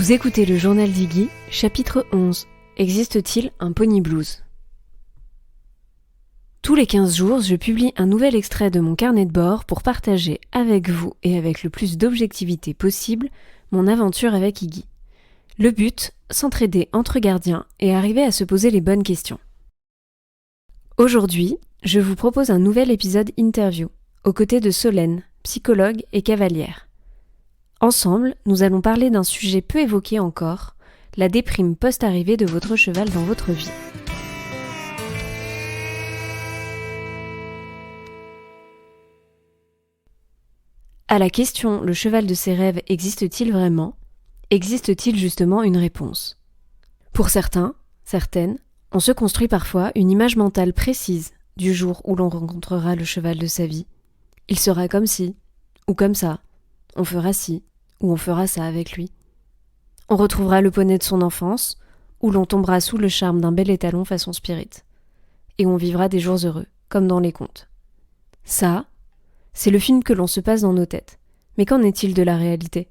Vous écoutez le journal d'Iggy, chapitre 11. Existe-t-il un pony blues ? Tous les 15 jours, je publie un nouvel extrait de mon carnet de bord pour partager avec vous et avec le plus d'objectivité possible mon aventure avec Iggy. Le but, s'entraider entre gardiens et arriver à se poser les bonnes questions. Aujourd'hui, je vous propose un nouvel épisode interview, aux côtés de Solène, psychologue et cavalière. Ensemble, nous allons parler d'un sujet peu évoqué encore, la déprime post-arrivée de votre cheval dans votre vie. À la question « Le cheval de ses rêves existe-t-il vraiment ?» existe-t-il justement une réponse ? Pour certains, certaines, on se construit parfois une image mentale précise du jour où l'on rencontrera le cheval de sa vie. Il sera comme ci, ou comme ça, on fera ci, ou on fera ça avec lui. On retrouvera le poney de son enfance, ou l'on tombera sous le charme d'un bel étalon façon Spirit. Et on vivra des jours heureux, comme dans les contes. Ça, c'est le film que l'on se passe dans nos têtes. Mais qu'en est-il de la réalité ?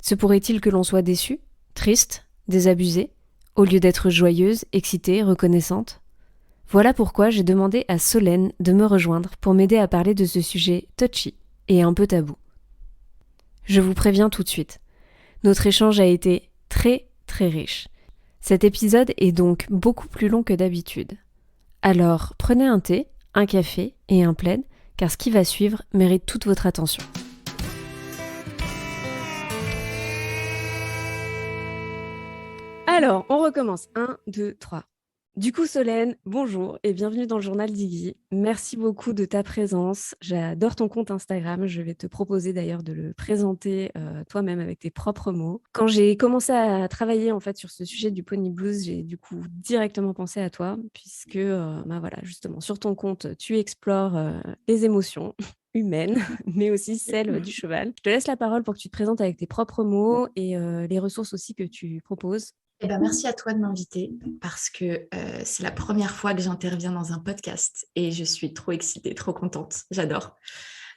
Se pourrait-il que l'on soit déçu, triste, désabusé, au lieu d'être joyeuse, excitée, reconnaissante ? Voilà pourquoi j'ai demandé à Solène de me rejoindre pour m'aider à parler de ce sujet touchy et un peu tabou. Je vous préviens tout de suite, notre échange a été très très riche. Cet épisode est donc beaucoup plus long que d'habitude. Alors prenez un thé, un café et un plaid, car ce qui va suivre mérite toute votre attention. Alors, on recommence. 1, 2, 3. Du coup, Solène, bonjour et bienvenue dans le journal d'Iggy. Merci beaucoup de ta présence. J'adore ton compte Instagram. Je vais te proposer d'ailleurs de le présenter toi-même avec tes propres mots. Quand j'ai commencé à travailler en fait sur ce sujet du pony blues, j'ai du coup directement pensé à toi puisque voilà, justement, sur ton compte, tu explores les émotions humaines, mais aussi celles du cheval. Je te laisse la parole pour que tu te présentes avec tes propres mots et les ressources aussi que tu proposes. Eh ben, merci à toi de m'inviter parce que c'est la première fois que j'interviens dans un podcast et je suis trop excitée, trop contente. J'adore.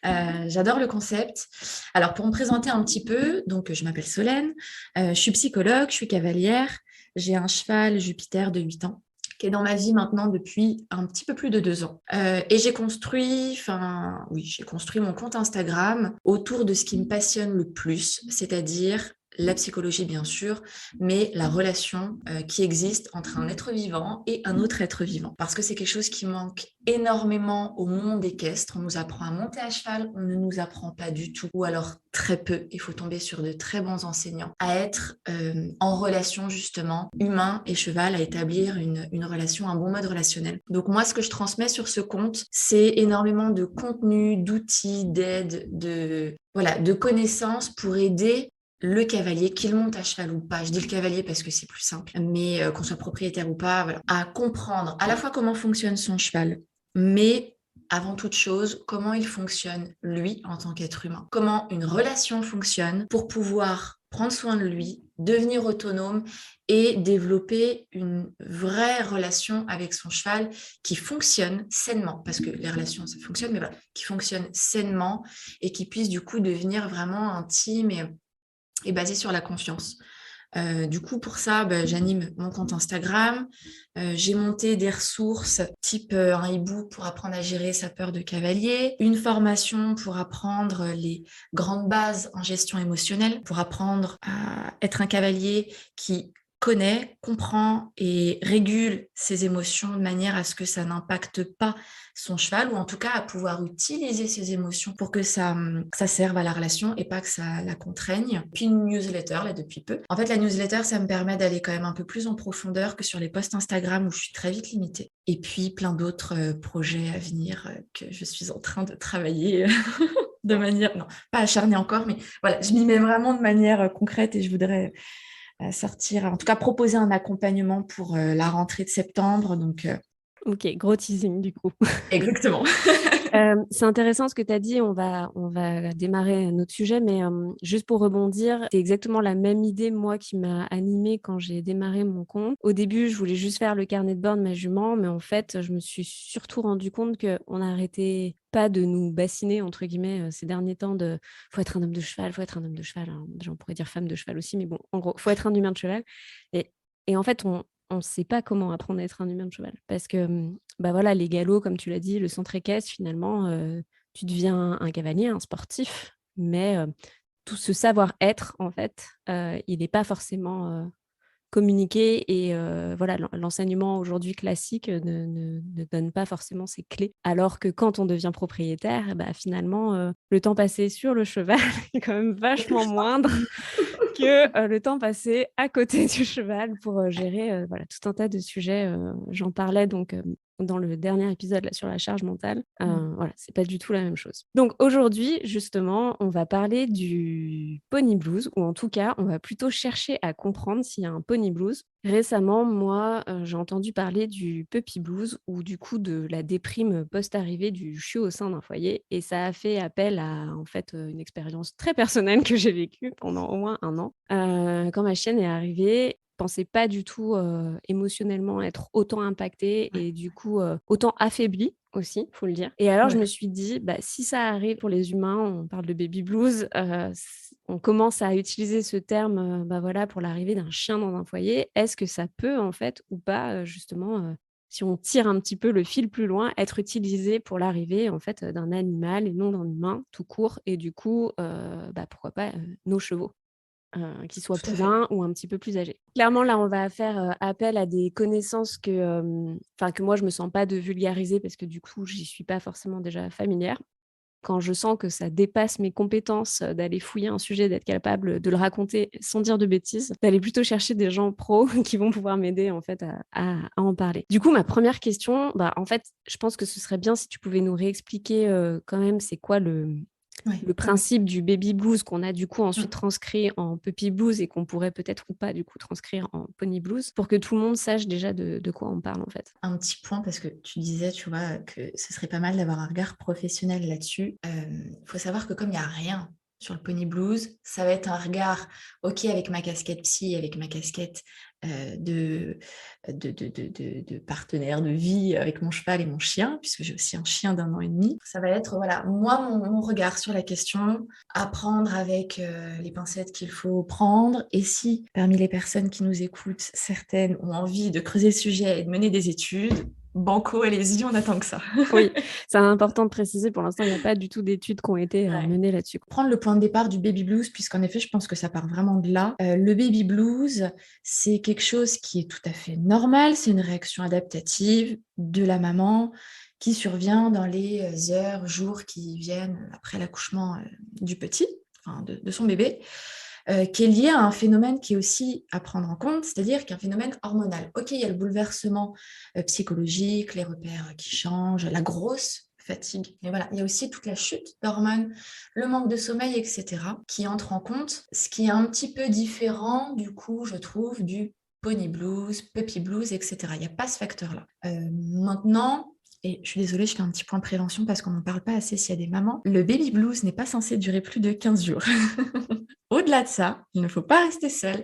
J'adore le concept. Alors, pour me présenter un petit peu, donc je m'appelle Solène, je suis psychologue, je suis cavalière, j'ai un cheval Jupiter de 8 ans qui est dans ma vie maintenant depuis un petit peu plus de 2 ans. Et j'ai construit mon compte Instagram autour de ce qui me passionne le plus, c'est-à-dire la psychologie bien sûr, mais la relation qui existe entre un être vivant et un autre être vivant. Parce que c'est quelque chose qui manque énormément au monde équestre. On nous apprend à monter à cheval, on ne nous apprend pas du tout, ou alors très peu, il faut tomber sur de très bons enseignants, à être en relation justement, humain et cheval, à établir une relation, un bon mode relationnel. Donc moi, ce que je transmets sur ce compte, c'est énormément de contenu, d'outils, d'aides, de connaissances pour aider le cavalier, qu'il monte à cheval ou pas, je dis le cavalier parce que c'est plus simple, mais qu'on soit propriétaire ou pas, voilà, à comprendre à la fois comment fonctionne son cheval, mais avant toute chose, comment il fonctionne lui en tant qu'être humain, comment une relation fonctionne pour pouvoir prendre soin de lui, devenir autonome et développer une vraie relation avec son cheval qui fonctionne sainement, parce que les relations ça fonctionne, mais voilà, qui fonctionne sainement et qui puisse du coup devenir vraiment intime et basé sur la confiance. Du coup, pour ça, j'anime mon compte Instagram. J'ai monté des ressources type un e-book pour apprendre à gérer sa peur de cavalier, une formation pour apprendre les grandes bases en gestion émotionnelle, pour apprendre à être un cavalier qui connaît, comprend et régule ses émotions de manière à ce que ça n'impacte pas son cheval, ou en tout cas à pouvoir utiliser ses émotions pour que ça serve à la relation et pas que ça la contraigne. Puis une newsletter, là, depuis peu. En fait, la newsletter, ça me permet d'aller quand même un peu plus en profondeur que sur les posts Instagram où je suis très vite limitée. Et puis plein d'autres projets à venir que je suis en train de travailler de manière, non, pas acharnée encore, mais voilà, je m'y mets vraiment de manière concrète et je voudrais sortir, en tout cas proposer un accompagnement pour la rentrée de septembre. Donc, Ok, gros teasing du coup. exactement. C'est intéressant ce que tu as dit, on va démarrer notre sujet, mais juste pour rebondir, c'est exactement la même idée, moi, qui m'a animée quand j'ai démarré mon compte. Au début, je voulais juste faire le carnet de bord de ma jument, mais en fait, je me suis surtout rendu compte qu'on n'arrêtait pas de nous bassiner, entre guillemets, ces derniers temps de « faut être un homme de cheval, faut être un homme de cheval ». On pourrait dire femme de cheval aussi, mais bon, en gros, faut être un humain de cheval. Et, et en fait, on ne sait pas comment apprendre à être un humain de cheval. Parce que bah voilà, les galops, comme tu l'as dit, le centre équestre, finalement, tu deviens un cavalier, un sportif, mais tout ce savoir-être, en fait, il n'est pas forcément communiquer et voilà, l'enseignement aujourd'hui classique ne donne pas forcément ces clés. Alors que quand on devient propriétaire, bah, finalement, le temps passé sur le cheval est quand même vachement moindre que le temps passé à côté du cheval pour gérer voilà, tout un tas de sujets. J'en parlais donc dans le dernier épisode là, sur la charge mentale. Voilà, c'est pas du tout la même chose. Donc aujourd'hui, justement, on va parler du pony blues, ou en tout cas, on va plutôt chercher à comprendre s'il y a un pony blues. Récemment, moi, j'ai entendu parler du puppy blues, ou du coup de la déprime post-arrivée du chiot au sein d'un foyer, et ça a fait appel à en fait une expérience très personnelle que j'ai vécue pendant au moins un an. Quand ma chienne est arrivée, je pensais pas du tout émotionnellement être autant impactée Ouais, et du coup autant affaiblie aussi, faut le dire. Et alors je ouais. me suis dit, bah, si ça arrive pour les humains, on parle de baby blues, on commence à utiliser ce terme bah, voilà, pour l'arrivée d'un chien dans un foyer. Est-ce que ça peut en fait ou pas justement si on tire un petit peu le fil plus loin, être utilisé pour l'arrivée en fait d'un animal et non d'un humain tout court, et du coup bah, pourquoi pas nos chevaux qui soient Tout à fait. poulains ou un petit peu plus âgés. Clairement, là, on va faire appel à des connaissances que moi, je me sens pas de vulgariser parce que du coup, j'y suis pas forcément déjà familière. Quand je sens que ça dépasse mes compétences d'aller fouiller un sujet, d'être capable de le raconter sans dire de bêtises, d'aller plutôt chercher des gens pros qui vont pouvoir m'aider en fait à en parler. Du coup, ma première question, bah, en fait, je pense que ce serait bien si tu pouvais nous réexpliquer quand même c'est quoi Ouais, le ouais, ouais. principe du baby blues qu'on a du coup ensuite Mm. transcrit en puppy blues et qu'on pourrait peut-être ou pas du coup transcrire en pony blues pour que tout le monde sache déjà de quoi on parle en fait. Un petit point, parce que tu disais, tu vois, que ce serait pas mal d'avoir un regard professionnel là-dessus. Il faut savoir que comme il n'y a rien sur le pony blues, ça va être un regard, ok, avec ma casquette psy, avec ma casquette de, de partenaire de vie avec mon cheval et mon chien, puisque j'ai aussi un chien d'un an et demi. Ça va être, voilà, moi, mon regard sur la question, apprendre avec les pincettes qu'il faut prendre. Et si parmi les personnes qui nous écoutent, certaines ont envie de creuser le sujet et de mener des études, banco, allez-y, on attend que ça. Oui, c'est important de préciser, pour l'instant il n'y a pas du tout d'études qui ont été Ouais. menées là-dessus. Prendre le point de départ du baby blues, puisqu'en effet, je pense que ça part vraiment de là. Le baby blues, c'est quelque chose qui est tout à fait normal, c'est une réaction adaptative de la maman qui survient dans les heures, jours qui viennent après l'accouchement du petit, enfin de son bébé, qui est lié à un phénomène qui est aussi à prendre en compte, c'est-à-dire qu'un phénomène hormonal. Ok, il y a le bouleversement psychologique, les repères qui changent, la grosse fatigue. Mais voilà, il y a aussi toute la chute d'hormones, le manque de sommeil, etc., qui entrent en compte, ce qui est un petit peu différent, du coup, je trouve, du pony blues, puppy blues, etc. Il n'y a pas ce facteur-là. Maintenant, et je suis désolée, je fais un petit point de prévention parce qu'on n'en parle pas assez s'il y a des mamans, le baby blues n'est pas censé durer plus de 15 jours. Au-delà de ça, il ne faut pas rester seul.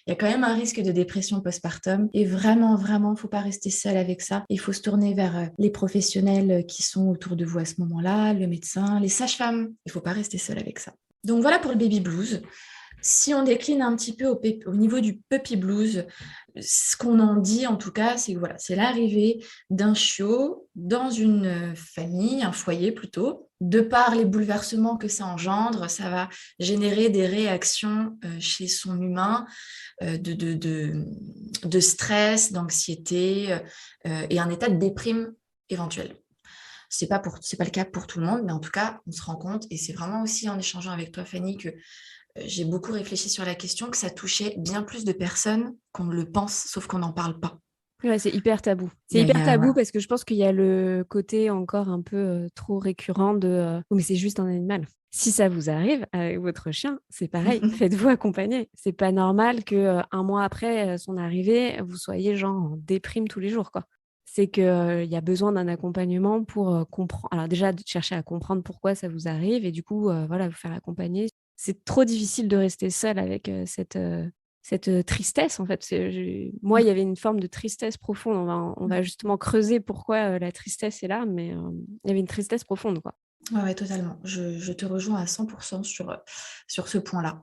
Il y a quand même un risque de dépression postpartum et vraiment, vraiment, il ne faut pas rester seul avec ça. Il faut se tourner vers les professionnels qui sont autour de vous à ce moment-là, le médecin, les sages-femmes. Il ne faut pas rester seul avec ça. Donc voilà pour le baby blues. Si on décline un petit peu au niveau du puppy blues, ce qu'on en dit en tout cas, c'est que voilà, c'est l'arrivée d'un chiot dans une famille, un foyer plutôt. De par les bouleversements que ça engendre, ça va générer des réactions chez son humain de stress, d'anxiété et un état de déprime éventuel. C'est pas le cas pour tout le monde, mais en tout cas, on se rend compte, et c'est vraiment aussi en échangeant avec toi, Fanny, que j'ai beaucoup réfléchi sur la question, que ça touchait bien plus de personnes qu'on ne le pense, sauf qu'on n'en parle pas. Ouais, c'est hyper tabou. C'est Il y hyper a, tabou voilà. parce que je pense qu'il y a le côté encore un peu trop récurrent de oh, mais c'est juste un animal. Si ça vous arrive avec votre chien, c'est pareil, faites-vous accompagner. C'est pas normal que un mois après son arrivée, vous soyez genre en déprime tous les jours, quoi. c'est qu'il y a besoin d'un accompagnement pour comprendre. Alors déjà, de chercher à comprendre pourquoi ça vous arrive et du coup, voilà, vous faire accompagner. C'est trop difficile de rester seule avec cette tristesse, en fait. Moi, il y avait une forme de tristesse profonde. On va justement creuser pourquoi la tristesse est là, mais il y avait une tristesse profonde, quoi. Ouais, ouais, totalement. Je te rejoins à 100% sur ce point-là.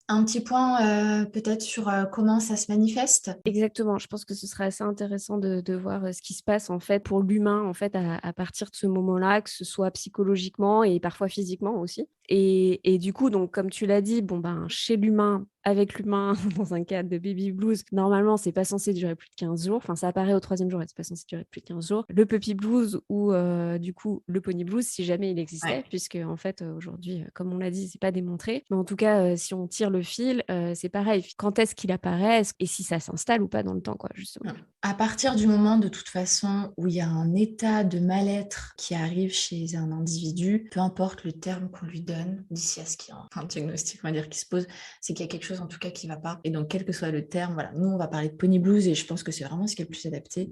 Un petit point peut-être sur comment ça se manifeste. Exactement, je pense que ce serait assez intéressant de voir ce qui se passe en fait pour l'humain en fait à partir de ce moment-là, que ce soit psychologiquement et parfois physiquement aussi. Et du coup, donc comme tu l'as dit, bon ben chez l'humain, avec l'humain, dans un cas de baby blues, normalement c'est pas censé durer plus de 15 jours. Enfin, ça apparaît au troisième jour et c'est pas censé durer plus de 15 jours. Le puppy blues ou du coup le pony blues, si jamais il existait, Ouais. puisque en fait aujourd'hui, comme on l'a dit, c'est pas démontré. Mais en tout cas, si on tire le fil, c'est pareil. Quand est-ce qu'il apparaît et si ça s'installe ou pas dans le temps, quoi, justement. À partir du moment, de toute façon, où il y a un état de mal-être qui arrive chez un individu, peu importe le terme qu'on lui donne, d'ici à ce qu'il y ait un diagnostic, on va dire, qui se pose, c'est qu'il y a quelque chose en tout cas qui ne va pas. Et donc, quel que soit le terme, voilà, nous, on va parler de pony blues et je pense que c'est vraiment ce qui est le plus adapté.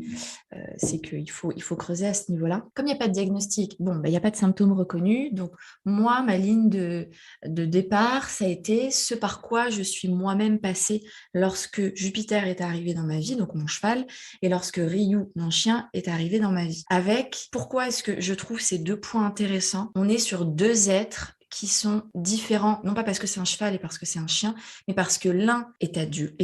C'est qu'il faut creuser à ce niveau-là. Comme il n'y a pas de diagnostic, bon, il n'y a pas de symptômes reconnus. Donc, moi, ma ligne de départ, ça a été ce par quoi je suis moi-même passée lorsque Jupiter est arrivé dans ma vie, donc mon cheval, et lorsque Ryu, mon chien, est arrivé dans ma vie. Avec, pourquoi est-ce que je trouve ces deux points intéressants? On est sur deux êtres qui sont différents, non pas parce que c'est un cheval et parce que c'est un chien, mais parce que l'un était adulte,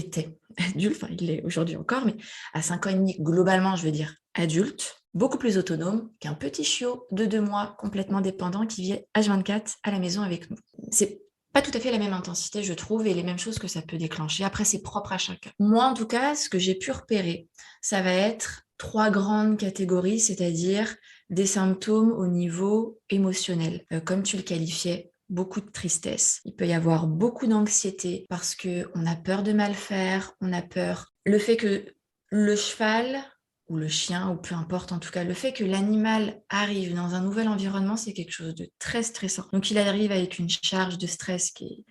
enfin il l'est aujourd'hui encore, mais à 5 ans et demi, globalement, je veux dire adulte, beaucoup plus autonome qu'un petit chiot de 2 mois complètement dépendant qui vit H24 à la maison avec nous. C'est pas tout à fait la même intensité, je trouve, et les mêmes choses que ça peut déclencher. Après, c'est propre à chacun. Moi, en tout cas, ce que j'ai pu repérer, ça va être 3 grandes catégories, c'est-à-dire des symptômes au niveau émotionnel, comme tu le qualifiais, beaucoup de tristesse. Il peut y avoir beaucoup d'anxiété parce qu'on a peur de mal faire, on a peur. Le fait que le cheval ou le chien, ou peu importe, en tout cas, le fait que l'animal arrive dans un nouvel environnement, c'est quelque chose de très stressant. Donc, il arrive avec une charge de stress qui est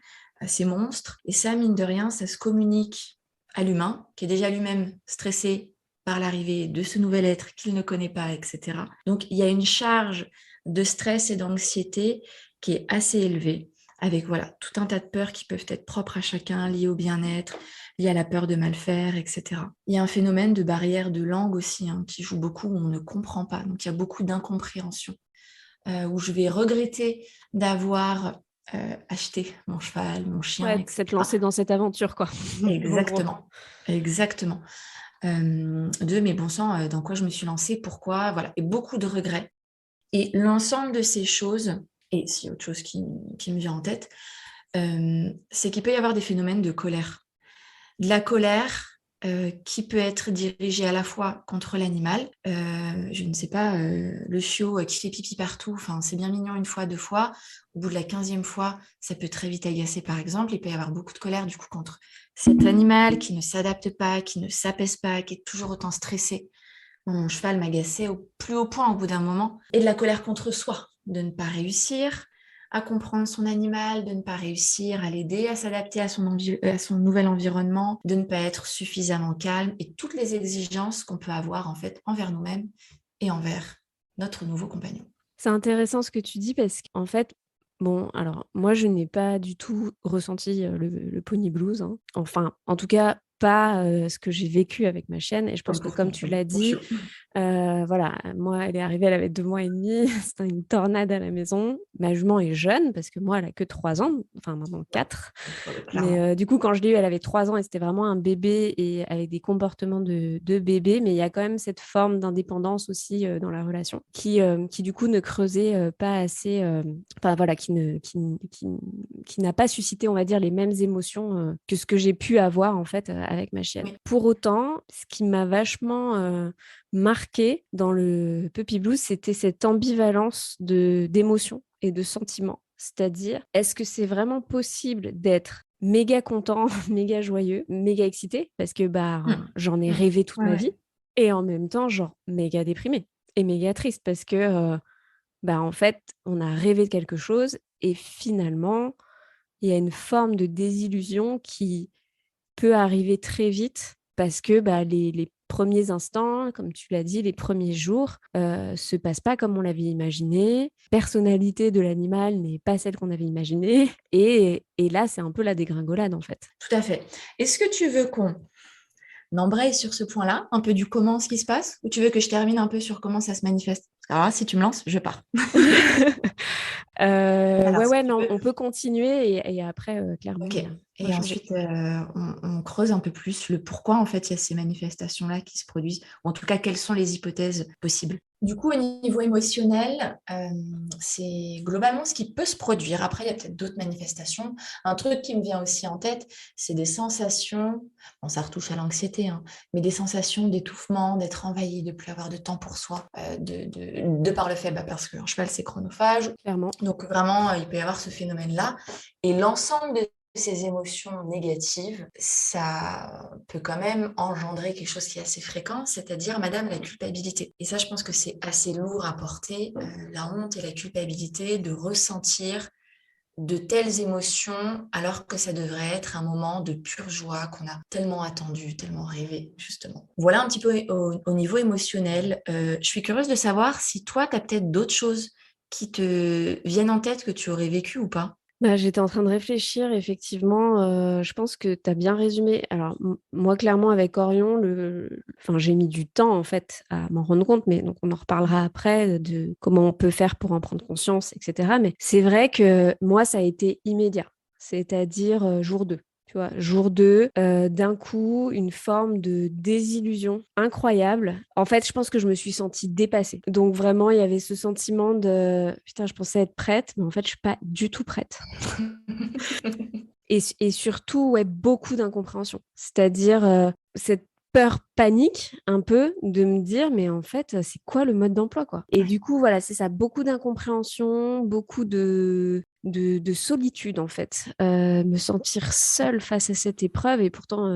assez monstre. Et ça, mine de rien, ça se communique à l'humain, qui est déjà lui-même stressé par l'arrivée de ce nouvel être qu'il ne connaît pas, etc. Donc, il y a une charge de stress et d'anxiété qui est assez élevée, avec voilà, tout un tas de peurs qui peuvent être propres à chacun, liées au bien-être, liées à la peur de mal faire, etc. Il y a un phénomène de barrière de langue aussi qui joue beaucoup, où on ne comprend pas. Donc, il y a beaucoup d'incompréhension, où je vais regretter d'avoir acheté mon cheval, mon chien, Ouais, s'être lancé etc. dans cette aventure, quoi. En gros. Exactement, exactement. De mes bons sang, dans quoi je me suis lancée, pourquoi, voilà, et beaucoup de regrets. Et l'ensemble de ces choses, et s'il y a autre chose qui me vient en tête, c'est qu'il peut y avoir des phénomènes de colère. De la colère qui peut être dirigée à la fois contre l'animal, je ne sais pas, le chiot qui fait pipi partout, enfin, c'est bien mignon une fois, deux fois, au bout de la 15e fois, ça peut très vite agacer par exemple, il peut y avoir beaucoup de colère du coup contre cet animal qui ne s'adapte pas, qui ne s'apaise pas, qui est toujours autant stressé. Mon cheval m'agaçait au plus haut point au bout d'un moment. Et de la colère contre soi, de ne pas réussir à comprendre son animal, de ne pas réussir à l'aider à s'adapter à son nouvel environnement, de ne pas être suffisamment calme et toutes les exigences qu'on peut avoir en fait envers nous-mêmes et envers notre nouveau compagnon. C'est intéressant ce que tu dis parce qu'en fait, bon, alors moi, je n'ai pas du tout ressenti le pony blues, hein. Enfin, en tout cas, pas ce que j'ai vécu avec ma chienne. Et je pense Comme que, pour comme tu l'as mon dit, chiot. voilà, moi, elle est arrivée, elle avait 2 mois et demi, c'était une tornade à la maison. Ma jument est jeune parce que moi, elle a que 3 ans, enfin maintenant 4. Mais Clairement. du coup, quand je l'ai eue, elle avait 3 ans et c'était vraiment un bébé et avec des comportements de bébé. Mais il y a quand même cette forme d'indépendance aussi dans la relation qui, du coup, ne creusait pas assez, enfin voilà, qui n'a pas suscité, on va dire, les mêmes émotions que ce que j'ai pu avoir en fait avec ma chienne. Oui. Pour autant, ce qui m'a vachement marqué dans le Puppy Blues, c'était cette ambivalence d'émotions et de sentiments. C'est-à-dire, est-ce que c'est vraiment possible d'être méga content, méga joyeux, méga excité, parce que j'en ai rêvé toute Ouais, ma ouais. vie, et en même temps, genre, méga déprimé et méga triste, parce que, en fait, on a rêvé de quelque chose, et finalement, il y a une forme de désillusion qui peut arriver très vite, parce que les premiers instants, comme tu l'as dit, les premiers jours se passent pas comme on l'avait imaginé. Personnalité de l'animal n'est pas celle qu'on avait imaginée. Et là, c'est un peu la dégringolade, en fait. Tout à fait. Est-ce que tu veux qu'on embraye sur ce point-là, un peu du comment ce qui se passe, ou tu veux que je termine un peu sur comment ça se manifeste? Alors là, si tu me lances, je pars. Alors, si ouais, tu non, veux. on peut continuer et après, clairement, Ok. on va Et changer. ensuite, on creuse un peu plus le pourquoi, en fait, il y a ces manifestations-là qui se produisent, ou en tout cas, quelles sont les hypothèses possibles. Du coup, au niveau émotionnel, c'est globalement ce qui peut se produire. Après, il y a peut-être d'autres manifestations. Un truc qui me vient aussi en tête, c'est des sensations, bon, ça retouche à l'anxiété, hein, mais des sensations d'étouffement, d'être envahi, de ne plus avoir de temps pour soi, de par le fait, parce qu'un cheval, c'est chronophage. Clairement. Donc, vraiment, il peut y avoir ce phénomène-là. Et l'ensemble de ces émotions négatives, ça peut quand même engendrer quelque chose qui est assez fréquent, c'est-à-dire, madame, la culpabilité. Et ça, je pense que c'est assez lourd à porter, la honte et la culpabilité de ressentir de telles émotions alors que ça devrait être un moment de pure joie qu'on a tellement attendu, tellement rêvé, justement. Voilà un petit peu au niveau émotionnel. Je suis curieuse de savoir si toi, tu as peut-être d'autres choses qui te viennent en tête que tu aurais vécu ou pas. J'étais en train de réfléchir, effectivement, je pense que tu as bien résumé. Alors, moi, clairement, avec Orion, enfin, j'ai mis du temps, en fait, à m'en rendre compte, mais donc on en reparlera après de comment on peut faire pour en prendre conscience, etc. Mais c'est vrai que moi, ça a été immédiat, c'est-à-dire jour 2. Tu vois, jour 2, d'un coup, une forme de désillusion incroyable. En fait, je pense que je me suis sentie dépassée. Donc vraiment, il y avait ce sentiment de putain, je pensais être prête, mais en fait, je suis pas du tout prête. Et surtout, ouais, beaucoup d'incompréhension. C'est-à-dire cette peur panique un peu de me dire, mais en fait, c'est quoi le mode d'emploi, quoi? Et Ouais. du coup, voilà, c'est ça, beaucoup d'incompréhension, beaucoup de solitude, en fait. Me sentir seule face à cette épreuve, et pourtant,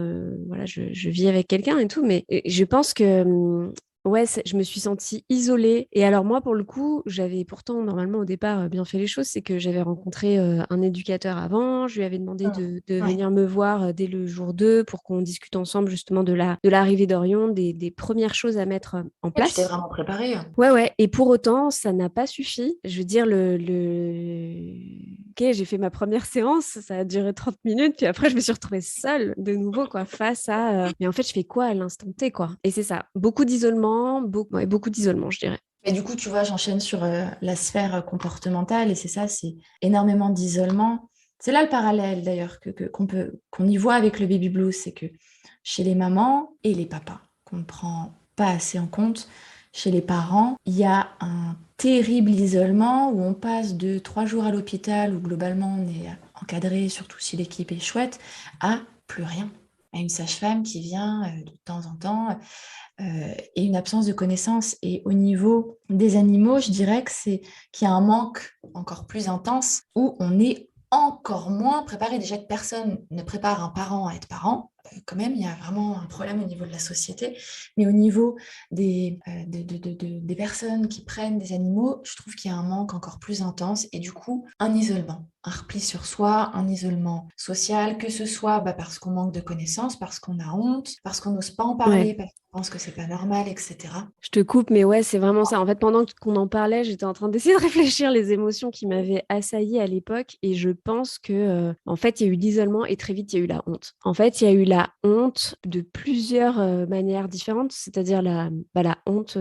voilà, je vis avec quelqu'un et tout, mais je pense que ouais, je me suis sentie isolée. Et alors moi, pour le coup, j'avais pourtant normalement au départ bien fait les choses, c'est que j'avais rencontré un éducateur avant, je lui avais demandé de Ouais. venir me voir dès le jour 2 pour qu'on discute ensemble justement de l'arrivée d'Orion, des premières choses à mettre en Ouais, tu t'es place. vraiment préparée. Ouais, ouais. Et pour autant, ça n'a pas suffi. Je veux dire, Ok, j'ai fait ma première séance, ça a duré 30 minutes, puis après, je me suis retrouvée seule de nouveau, quoi, face à... Mais en fait, je fais quoi à l'instant T, quoi? Et c'est ça. Beaucoup d'isolement, ouais, beaucoup d'isolement, je dirais. Et du coup, tu vois, j'enchaîne sur la sphère comportementale et c'est ça, c'est énormément d'isolement. C'est là le parallèle d'ailleurs qu'on y voit avec le baby blues, c'est que chez les mamans et les papas, qu'on ne prend pas assez en compte, chez les parents, il y a un terrible isolement où on passe de 3 jours à l'hôpital où globalement on est encadré, surtout si l'équipe est chouette, à plus rien, à une sage-femme qui vient de temps en temps et une absence de connaissances. Et au niveau des animaux, je dirais qu'il y a un manque encore plus intense où on est encore moins préparé. Déjà que personne ne prépare un parent à être parent, quand même, il y a vraiment un problème au niveau de la société. Mais au niveau des personnes qui prennent des animaux, je trouve qu'il y a un manque encore plus intense et du coup, un isolement, un repli sur soi, un isolement social, que ce soit parce qu'on manque de connaissances, parce qu'on a honte, parce qu'on n'ose pas en Ouais. parler, parce qu'on pense que c'est pas normal, etc. Je te coupe, mais ouais, c'est vraiment ça. En fait, pendant qu'on en parlait, j'étais en train d'essayer de réfléchir les émotions qui m'avaient assaillie à l'époque. Et je pense que, en fait, il y a eu l'isolement et très vite, il y a eu la honte. En fait, il y a eu la honte de plusieurs manières différentes, c'est-à-dire la honte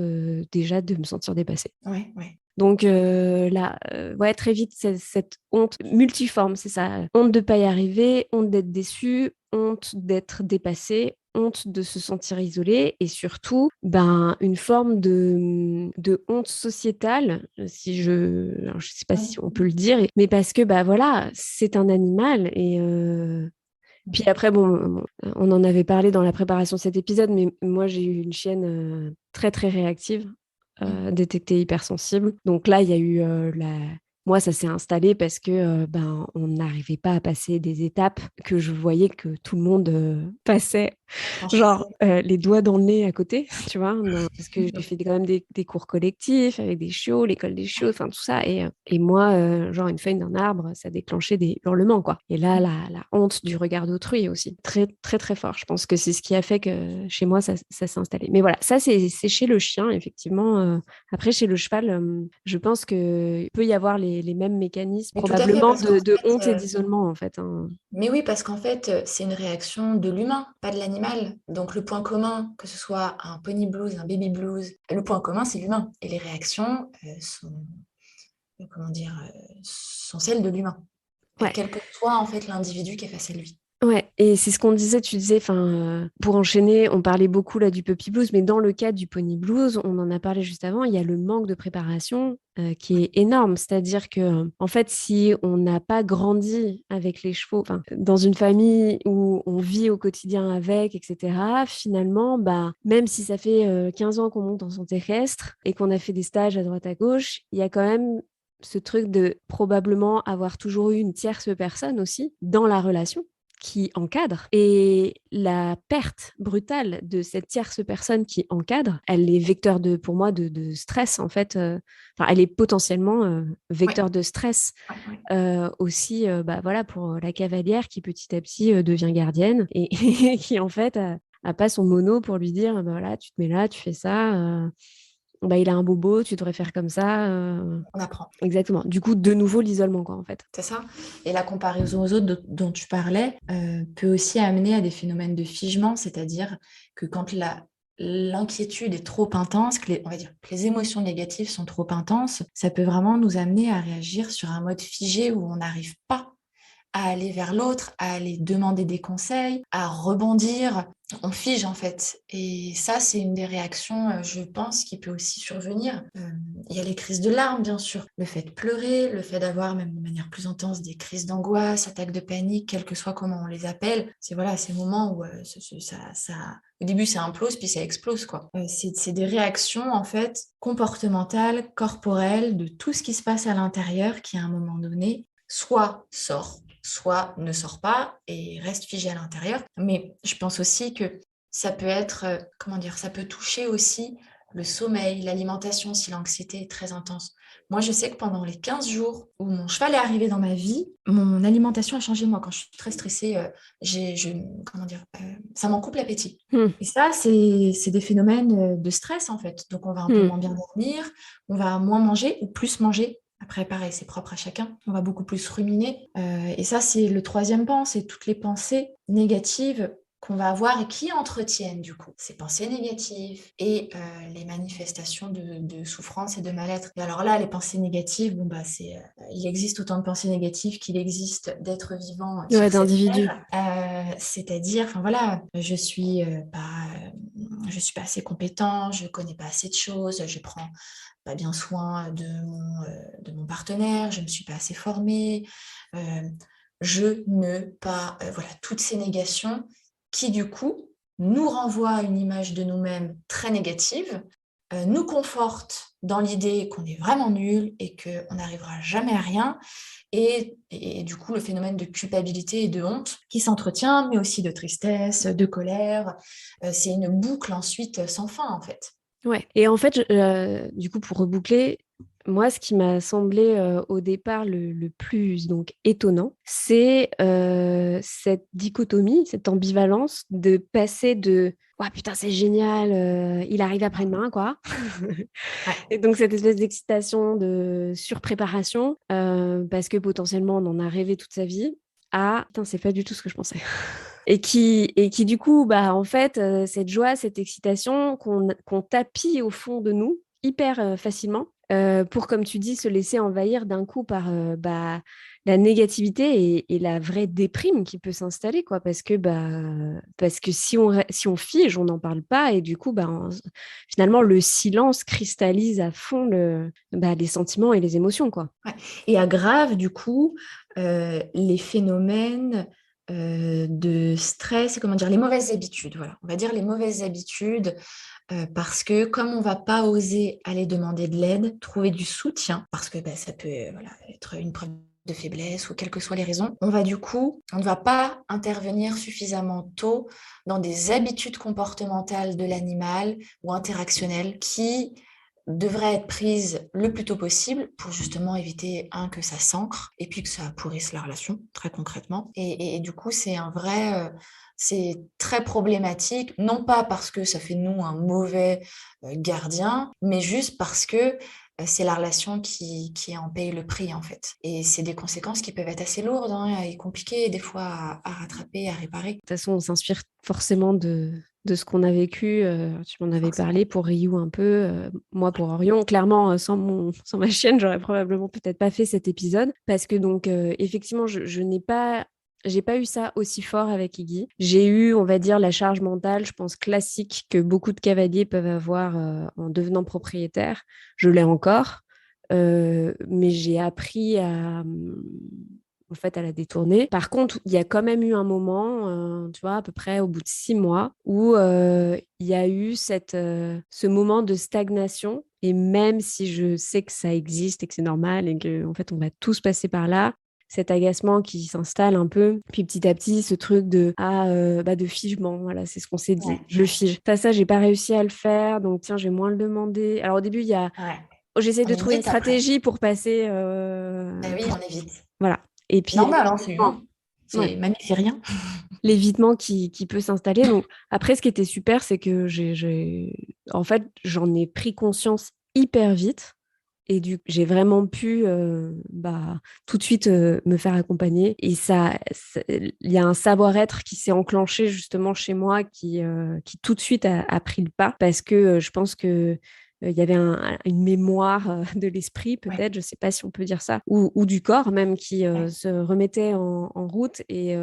déjà de me sentir dépassée. Ouais, ouais. Donc là, ouais, très vite, cette honte multiforme, c'est ça. Honte de ne pas y arriver, honte d'être déçue, honte d'être dépassée, honte de se sentir isolée et surtout, une forme de honte sociétale, alors, je sais pas Ouais. si on peut le dire, mais parce que, voilà, c'est un animal et... Puis après, bon, on en avait parlé dans la préparation de cet épisode, mais moi, j'ai eu une chienne très, très réactive, détectée hypersensible. Donc là, il y a eu moi, ça s'est installé parce que on n'arrivait pas à passer des étapes que je voyais que tout le monde passait. Genre, Franchement, les doigts dans le nez à côté, tu vois, parce que j'ai fait quand même des cours collectifs avec des chiots, l'école des chiots, enfin tout ça. Et moi, genre, une feuille d'un arbre, ça déclenchait des hurlements, quoi. Et là, la honte du regard d'autrui aussi, très, très, très fort. Je pense que c'est ce qui a fait que chez moi, ça s'est installé. Mais voilà, ça, c'est chez le chien, effectivement. Après, chez le cheval, je pense qu'il peut y avoir les mêmes mécanismes, mais tout à fait, probablement, parce qu'en de fait, honte et d'isolement, en fait, hein. mais oui, parce qu'en fait, c'est une réaction de l'humain, pas de l'animal. Donc le point commun, que ce soit un pony blues, un baby blues, le point commun, c'est l'humain. Et les réactions sont, comment dire, sont celles de l'humain, Ouais. quel que soit en fait l'individu qui est face à lui. Ouais, et c'est ce qu'on disait, tu disais, enfin, pour enchaîner, on parlait beaucoup là du puppy blues, mais dans le cas du pony blues, on en a parlé juste avant, il y a le manque de préparation qui est énorme. C'est-à-dire que, en fait, si on n'a pas grandi avec les chevaux, enfin, dans une famille où on vit au quotidien avec, etc., finalement, bah, même si ça fait 15 ans qu'on monte en santé équestre et qu'on a fait des stages à droite à gauche, il y a quand même ce truc de probablement avoir toujours eu une tierce personne aussi dans la relation qui encadre. Et la perte brutale de cette tierce personne qui encadre, elle est vecteur pour moi, de stress, en fait. Enfin, elle est potentiellement Ouais, vecteur de stress ouais, ouais. aussi, bah, voilà, pour la cavalière qui petit à petit devient gardienne et qui, en fait, a pas son mono pour lui dire, bah, voilà, tu te mets là, tu fais ça. Bah, il a un bobo, tu devrais faire comme ça. On apprend. Exactement. Du coup, de nouveau, l'isolement, quoi, en fait. C'est ça. Et la comparaison aux autres dont tu parlais peut aussi amener à des phénomènes de figement, c'est-à-dire que quand l'inquiétude est trop intense, on va dire que les émotions négatives sont trop intenses, ça peut vraiment nous amener à réagir sur un mode figé où on n'arrive pas à aller vers l'autre, à aller demander des conseils, à rebondir. On fige en fait. Et ça, c'est une des réactions, je pense, qui peut aussi survenir. Il y a les crises de larmes, bien sûr. Le fait de pleurer, le fait d'avoir, même de manière plus intense, des crises d'angoisse, attaques de panique, quel que soit comment on les appelle. C'est voilà, ces moments où au début, ça implose, puis ça explose, quoi. C'est des réactions, en fait, comportementales, corporelles, de tout ce qui se passe à l'intérieur qui, à un moment donné, soit sort, soit ne sort pas et reste figé à l'intérieur. Mais je pense aussi que ça peut être, comment dire, ça peut toucher aussi le sommeil, l'alimentation si l'anxiété est très intense. Moi, je sais que pendant les 15 jours où mon cheval est arrivé dans ma vie, mon alimentation a changé. Moi, quand je suis très stressée, comment dire, ça m'en coupe l'appétit. Hmm. Et ça, c'est des phénomènes de stress, en fait. Donc, on va un peu Hmm. moins bien dormir, on va moins manger ou plus manger. Après, pareil, c'est propre à chacun. On va beaucoup plus ruminer. Et ça, c'est le troisième pan, c'est toutes les pensées négatives qu'on va avoir et qui entretiennent du coup ces pensées négatives et les manifestations de souffrance et de mal-être. Et alors là, les pensées négatives, bon bah il existe autant de pensées négatives qu'il existe d'êtres vivants Ouais, sur cette d'individus. terre. C'est-à-dire, enfin voilà, je suis pas assez compétent, je connais pas assez de choses, je prends pas bien soin de mon partenaire, je ne me suis pas assez formée, je ne pas, voilà, toutes ces négations qui, du coup, nous renvoient à une image de nous-mêmes très négative, nous confortent dans l'idée qu'on est vraiment nul et qu'on n'arrivera jamais à rien. Et du coup, le phénomène de culpabilité et de honte qui s'entretient, mais aussi de tristesse, de colère, c'est une boucle ensuite sans fin, en fait. Ouais. Et en fait, du coup, pour reboucler, moi, ce qui m'a semblé au départ le plus donc étonnant, c'est cette dichotomie, cette ambivalence de passer de «Ouah, putain, c'est génial, il arrive après-demain, quoi». Ouais. Et donc, cette espèce d'excitation, de surpréparation, parce que potentiellement, on en a rêvé toute sa vie, à «Putain, c'est pas du tout ce que je pensais». Et qui du coup, bah, en fait, cette joie, cette excitation qu'on tapit au fond de nous hyper facilement pour, comme tu dis, se laisser envahir d'un coup par bah, la négativité et la vraie déprime qui peut s'installer, quoi. Parce que si on fige, on n'en parle pas et du coup, bah, finalement, le silence cristallise à fond les sentiments et les émotions, quoi. Ouais. Et aggrave du coup les phénomènes de stress et comment dire les mauvaises habitudes. Voilà, on va dire les mauvaises habitudes parce que comme on va pas oser aller demander de l'aide, trouver du soutien, parce que bah, ça peut voilà, être une preuve de faiblesse ou quelles que soient les raisons, on ne va pas intervenir suffisamment tôt dans des habitudes comportementales de l'animal ou interactionnelles qui devraient être prises le plus tôt possible pour justement éviter, que ça s'ancre et puis que ça pourrisse la relation, très concrètement. Et du coup, c'est très problématique, non pas parce que ça fait de nous un mauvais gardien, mais juste parce que c'est la relation qui en paye le prix, en fait. Et c'est des conséquences qui peuvent être assez lourdes, et compliquées des fois à rattraper, à réparer. De toute façon, on s'inspire forcément de ce qu'on a vécu. Tu m'en avais Forcément. parlé pour Ryu un peu, moi pour Orion. Clairement, sans ma chienne, j'aurais probablement peut-être pas fait cet épisode parce que donc effectivement, je n'ai pas j'ai pas eu ça aussi fort avec Iggy. J'ai eu, on va dire, la charge mentale, je pense, classique que beaucoup de cavaliers peuvent avoir en devenant propriétaire. Je l'ai encore, mais j'ai appris en fait, à la détourner. Par contre, il y a quand même eu un moment, tu vois, à peu près au bout de 6 mois, où il y a eu ce moment de stagnation. Et même si je sais que ça existe et que c'est normal et que en fait, on va tous passer par là, cet agacement qui s'installe un peu, puis petit à petit, ce truc de figement, voilà, c'est ce qu'on s'est dit, Ouais, je fige. Ça, j'ai pas réussi à le faire, donc tiens, je vais moins le demander. Alors au début, ouais. j'essaie On de trouver une évite après. stratégie pour passer, Ben oui, on évite. voilà. Et puis Normal, hein, c'est humain. ouais, C'est mamie, c'est rien. l'évitement qui peut s'installer. Donc, après, ce qui était super, c'est que en fait, j'en ai pris conscience hyper vite. Et j'ai vraiment pu tout de suite me faire accompagner. Et il y a un savoir-être qui s'est enclenché justement chez moi qui tout de suite a pris le pas parce que je pense que il y avait une mémoire de l'esprit, Ouais, peut-être, je ne sais pas si on peut dire ça, ou du corps même qui ouais. se remettait en route. Et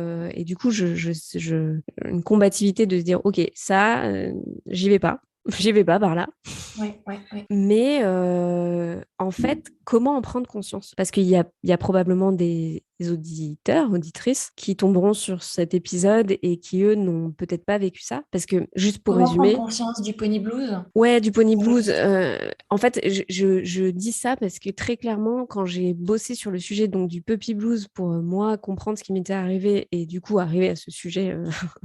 du coup, une combativité de se dire, OK, ça, j'y vais pas. J'y vais pas par là. Ouais, ouais, ouais. Mais en fait, comment en prendre conscience? Parce qu'il y a probablement des auditeurs, auditrices qui tomberont sur cet épisode et qui, eux, n'ont peut-être pas vécu ça. Parce que, juste pour Comment prendre résumer, conscience du pony blues? ouais, du pony blues. Oui. En fait, je dis ça parce que très clairement, quand j'ai bossé sur le sujet donc du puppy blues pour moi comprendre ce qui m'était arrivé et du coup arriver à ce sujet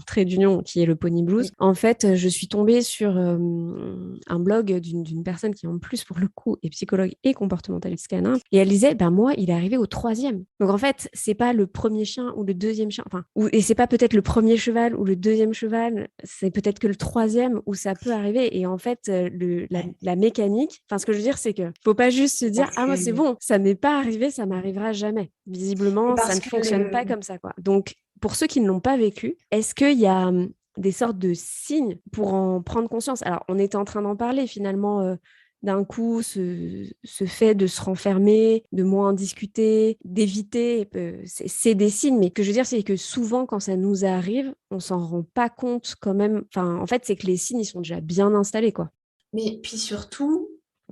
trait d'union qui est le pony blues, Oui. en fait, je suis tombée sur un blog d'une personne qui en plus pour le coup est psychologue et comportementaliste canin et elle disait, ben moi, il est arrivé au troisième. Donc en fait, c'est pas le premier chien ou le deuxième chien, enfin, et c'est pas peut-être le premier cheval ou le deuxième cheval, c'est peut-être que le troisième où ça peut arriver. Et en fait, Ouais. la mécanique, enfin, ce que je veux dire, c'est que faut pas juste se dire, Parce ah, moi, c'est que, bon, ça m'est pas arrivé, ça m'arrivera jamais. Visiblement, ça parce ne que fonctionne pas comme ça, quoi. Donc, pour ceux qui ne l'ont pas vécu, est-ce qu'il y a des sortes de signes pour en prendre conscience? Alors, on était en train d'en parler finalement. D'un coup, ce fait de se renfermer, de moins en discuter, d'éviter, c'est des signes. Mais ce que je veux dire, c'est que souvent, quand ça nous arrive, on s'en rend pas compte quand même. Enfin, en fait, c'est que les signes, ils sont déjà bien installés, quoi. Mais puis surtout,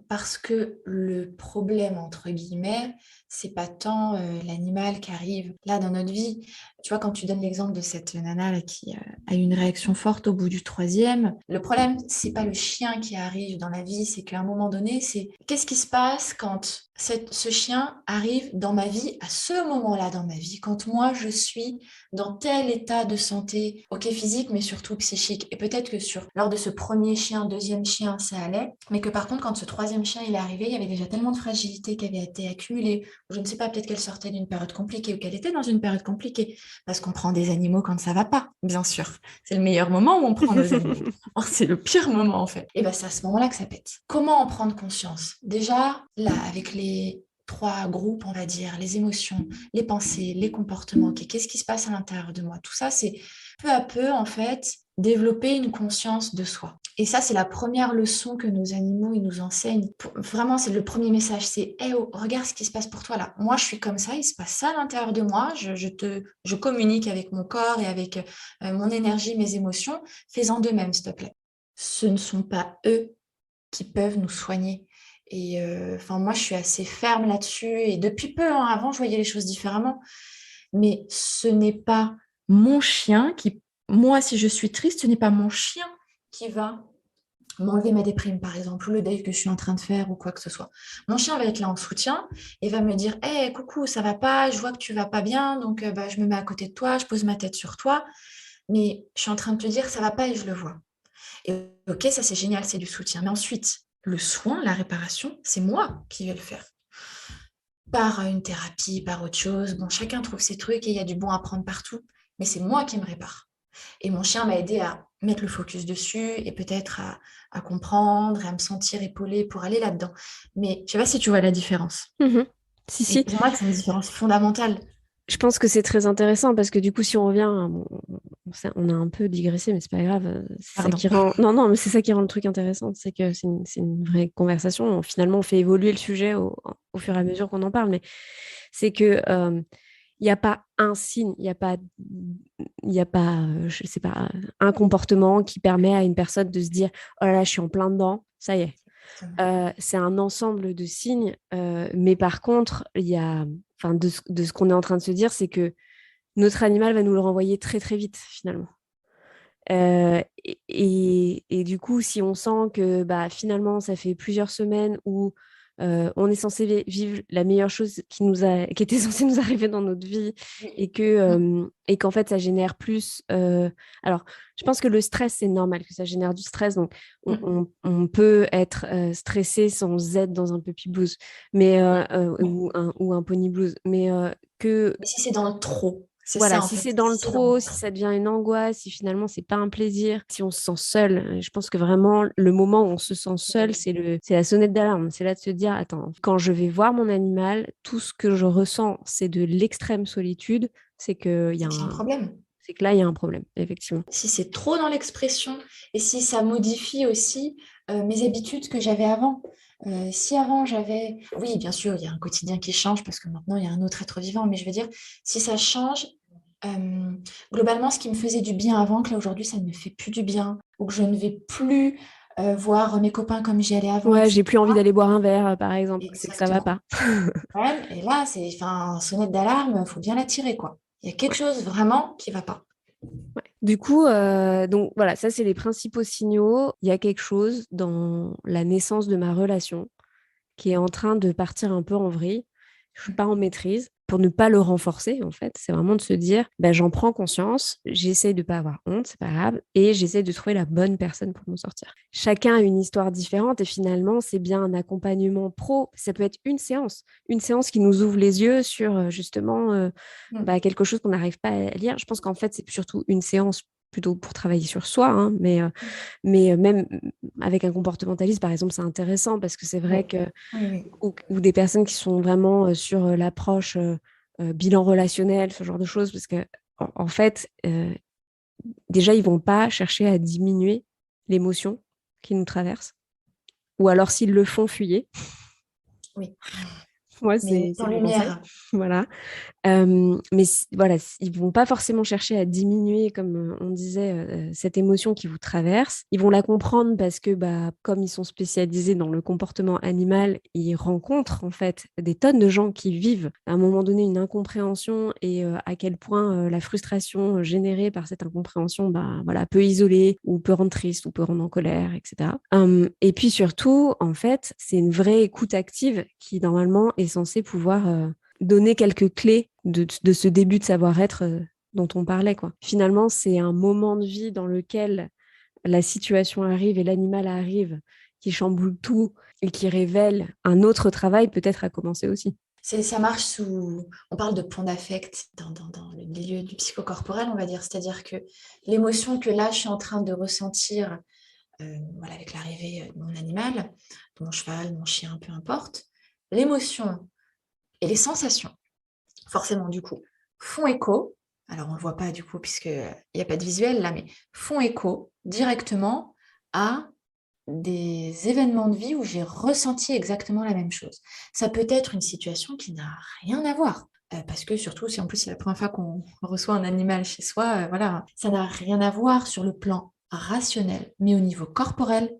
parce que le problème, entre guillemets, c'est pas tant l'animal qui arrive là dans notre vie. Tu vois, quand tu donnes l'exemple de cette nana là, qui a eu une réaction forte au bout du troisième, le problème, c'est pas le chien qui arrive dans la vie, c'est qu'à un moment donné, c'est qu'est-ce qui se passe quand ce chien arrive dans ma vie à ce moment-là dans ma vie, quand moi je suis dans tel état de santé, ok physique, mais surtout psychique. Et peut-être que lors de ce premier chien, deuxième chien, ça allait, mais que par contre, quand ce troisième chien il est arrivé, il y avait déjà tellement de fragilité qui avait été accumulée. Je ne sais pas, peut-être qu'elle sortait d'une période compliquée ou qu'elle était dans une période compliquée, parce qu'on prend des animaux quand ça va pas, bien sûr. C'est le meilleur moment où on prend nos animaux. Or, c'est le pire moment en fait. Et ben c'est à ce moment-là que ça pète. Comment en prendre conscience? Déjà, là, avec les trois groupes, on va dire, les émotions, les pensées, les comportements, ok, qu'est-ce qui se passe à l'intérieur de moi? Tout ça, c'est peu à peu, en fait, développer une conscience de soi. Et ça, c'est la première leçon que nos animaux, ils nous enseignent. Vraiment, c'est le premier message, c'est hey, oh, regarde ce qui se passe pour toi là. Moi, je suis comme ça, il se passe ça à l'intérieur de moi, je communique avec mon corps et avec mon énergie, mes émotions. Fais-en de même, s'il te plaît. Ce ne sont pas eux qui peuvent nous soigner. Et enfin, moi, je suis assez ferme là-dessus. Et depuis peu, hein, avant, je voyais les choses différemment. Mais ce n'est pas mon chien qui, moi, si je suis triste, ce n'est pas mon chien qui va m'enlever ma déprime, par exemple, ou le deuil que je suis en train de faire, ou quoi que ce soit. Mon chien va être là en soutien et va me dire, hé, coucou, ça va pas, je vois que tu vas pas bien, donc bah, je me mets à côté de toi, je pose ma tête sur toi, mais je suis en train de te dire, ça va pas et je le vois. Et ok, ça c'est génial, c'est du soutien. Mais ensuite, le soin, la réparation, c'est moi qui vais le faire. Par une thérapie, par autre chose. Bon, chacun trouve ses trucs et il y a du bon à prendre partout, mais c'est moi qui me répare. Et mon chien m'a aidé à mettre le focus dessus et peut-être à comprendre et à me sentir épaulée pour aller là-dedans. Mais je sais pas si tu vois la différence. Mhm. Si, Et si. pour moi, c'est une différence fondamentale. Je pense que c'est très intéressant parce que du coup, si on revient, on a un peu digressé, mais c'est pas grave. C'est ça Pardon. qui rend. Non, non, mais c'est ça qui rend le truc intéressant, c'est que c'est une vraie conversation. Finalement, on fait évoluer le sujet au fur et à mesure qu'on en parle, mais c'est que il n'y a pas un signe, il y a pas, je sais pas, un comportement qui permet à une personne de se dire, oh là là, je suis en plein dedans, ça y est. C'est un ensemble de signes, mais par contre, enfin, de ce qu'on est en train de se dire, c'est que notre animal va nous le renvoyer très très vite finalement. Et du coup, si on sent que bah, finalement, ça fait plusieurs semaines où on est censé vivre la meilleure chose qui était censée nous arriver dans notre vie Oui. et qu'en fait, ça génère plus. Alors, je pense que le stress, c'est normal que ça génère du stress. Donc, on peut être stressé sans être dans un puppy blues ou un pony blues. Mais que Mais si c'est dans le trop, c'est voilà, ça en si fait. c'est dans Si le c'est dans le trop, si trop. ça devient une angoisse, si finalement c'est pas un plaisir, si on se sent seul, je pense que vraiment le moment où on se sent seul, c'est la sonnette d'alarme. C'est là de se dire, attends, quand je vais voir mon animal, tout ce que je ressens, c'est de l'extrême solitude, c'est que C'est qu'il y a un problème. c'est que là il y a un problème, effectivement. Si c'est trop dans l'expression et si ça modifie aussi mes habitudes que j'avais avant. Si avant j'avais... Oui, bien sûr, il y a un quotidien qui change parce que maintenant il y a un autre être vivant, mais je veux dire, si ça change, globalement, ce qui me faisait du bien avant, que là aujourd'hui ça ne me fait plus du bien, ou que je ne vais plus voir mes copains comme j'y allais avant, Ouais, j'ai plus envie etc. d'aller boire un verre, par exemple, c'est que ça va Exactement. pas. Ouais, et là, c'est enfin, sonnette d'alarme, il faut bien la tirer, quoi. Il y a quelque Ouais. chose vraiment qui ne va pas. Du coup, donc voilà, ça c'est les principaux signaux. Il y a quelque chose dans la naissance de ma relation qui est en train de partir un peu en vrille. Je suis pas en maîtrise. Pour ne pas le renforcer, en fait, c'est vraiment de se dire, ben, j'en prends conscience, j'essaie de pas avoir honte, c'est pas grave, et j'essaie de trouver la bonne personne pour m'en sortir. Chacun a une histoire différente et finalement, c'est bien un accompagnement pro. Ça peut être une séance qui nous ouvre les yeux sur justement Mm. bah, quelque chose qu'on n'arrive pas à lire. Je pense qu'en fait, c'est surtout une séance plutôt pour travailler sur soi, hein, mais même avec un comportementaliste, par exemple, c'est intéressant parce que c'est vrai Oui, que, oui, oui. ou des personnes qui sont vraiment sur l'approche bilan relationnel, ce genre de choses, parce que en fait, déjà, ils vont pas chercher à diminuer l'émotion qui nous traverse, ou alors s'ils le font, fuyez. Oui. Moi, Mais c'est en mon conseil. lumière. Voilà. Mais voilà, ils vont pas forcément chercher à diminuer, comme on disait, cette émotion qui vous traverse. Ils vont la comprendre parce que, bah, comme ils sont spécialisés dans le comportement animal, ils rencontrent en fait des tonnes de gens qui vivent à un moment donné une incompréhension et à quel point la frustration générée par cette incompréhension, bah, voilà, peut isoler ou peut rendre triste ou peut rendre en colère, etc. Et puis surtout, en fait, c'est une vraie écoute active qui normalement est censée pouvoir donner quelques clés de ce début de savoir-être dont on parlait, quoi. Finalement, c'est un moment de vie dans lequel la situation arrive et l'animal arrive, qui chamboule tout et qui révèle un autre travail peut-être à commencer aussi. Ça marche sous... On parle de pont d'affect dans le milieu du psychocorporel, on va dire. C'est-à-dire que l'émotion que là, je suis en train de ressentir voilà, avec l'arrivée de mon animal, de mon cheval, mon chien, peu importe, l'émotion et les sensations, forcément, du coup, font écho. Alors, on ne le voit pas, du coup, puisqu'il n'y a pas de visuel là, mais font écho directement à des événements de vie où j'ai ressenti exactement la même chose. Ça peut être une situation qui n'a rien à voir. Parce que surtout, si en plus c'est la première fois qu'on reçoit un animal chez soi, voilà, ça n'a rien à voir sur le plan rationnel, mais au niveau corporel,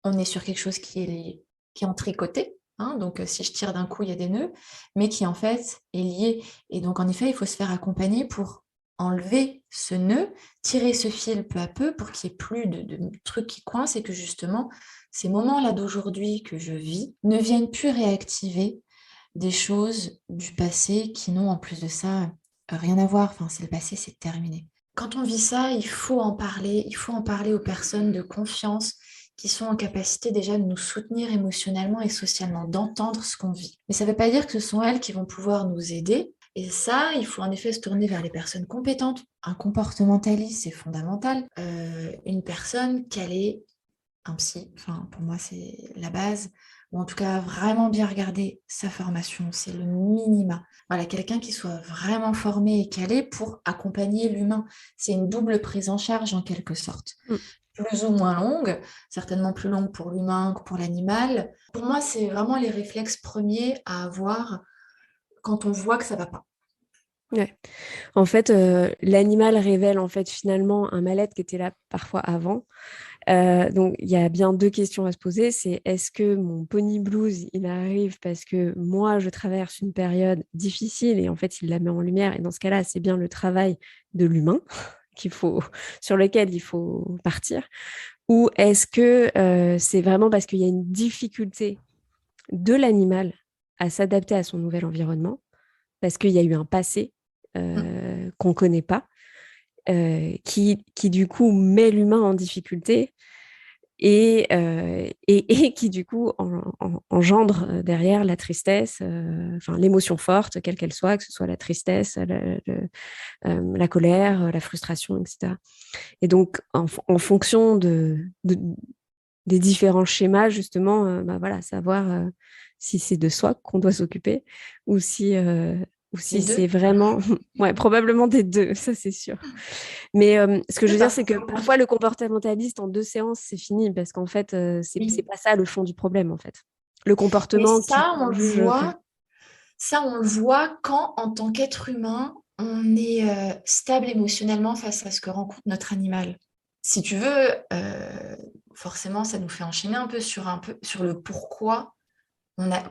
on est sur quelque chose qui est en tricoté. Hein, donc, si je tire d'un coup, il y a des nœuds, mais qui en fait est lié. Et donc, en effet, il faut se faire accompagner pour enlever ce nœud, tirer ce fil peu à peu pour qu'il n'y ait plus de trucs qui coincent et que justement, ces moments-là d'aujourd'hui que je vis ne viennent plus réactiver des choses du passé qui n'ont en plus de ça rien à voir. Enfin, c'est le passé, c'est terminé. Quand on vit ça, il faut en parler aux personnes de confiance qui sont en capacité déjà de nous soutenir émotionnellement et socialement, d'entendre ce qu'on vit. Mais ça ne veut pas dire que ce sont elles qui vont pouvoir nous aider. Et ça, il faut en effet se tourner vers les personnes compétentes. Un comportementaliste, c'est fondamental. Une personne calée, un psy, enfin, pour moi, c'est la base. Ou en tout cas, vraiment bien regarder sa formation, c'est le minima. Voilà, quelqu'un qui soit vraiment formé et calé pour accompagner l'humain. C'est une double prise en charge en quelque sorte. Mm. Plus ou moins longue, certainement plus longue pour l'humain que pour l'animal. Pour moi, c'est vraiment les réflexes premiers à avoir quand on voit que ça va pas. Ouais. En fait, l'animal révèle en fait finalement un mal-être qui était là parfois avant. Donc, il y a bien deux questions à se poser. C'est est-ce que mon pony blues, il arrive parce que moi, je traverse une période difficile et en fait, il la met en lumière. Et dans ce cas-là, c'est bien le travail de l'humain sur lequel il faut partir. Ou est-ce que c'est vraiment parce qu'il y a une difficulté de l'animal à s'adapter à son nouvel environnement, parce qu'il y a eu un passé qu'on ne connaît pas, qui du coup met l'humain en difficulté et qui du coup engendre derrière la tristesse, enfin l'émotion forte, quelle qu'elle soit, que ce soit la tristesse, la colère, la frustration, etc. Et donc en fonction des différents schémas, justement, bah voilà, savoir si c'est de soi qu'on doit s'occuper ou si Les c'est deux. vraiment, ouais, probablement des deux, ça c'est sûr. Mais ce que je C'est veux dire, pas. c'est que parfois le comportementaliste en 2 séances, c'est fini parce qu'en fait, c'est Oui. pas ça le fond du problème en fait. Le Mais comportement qui ça, on le juge que. voit. Ça, on le voit quand, en tant qu'être humain, on est stable émotionnellement face à ce que rencontre notre animal. Si tu veux, forcément, ça nous fait enchaîner un peu sur le pourquoi.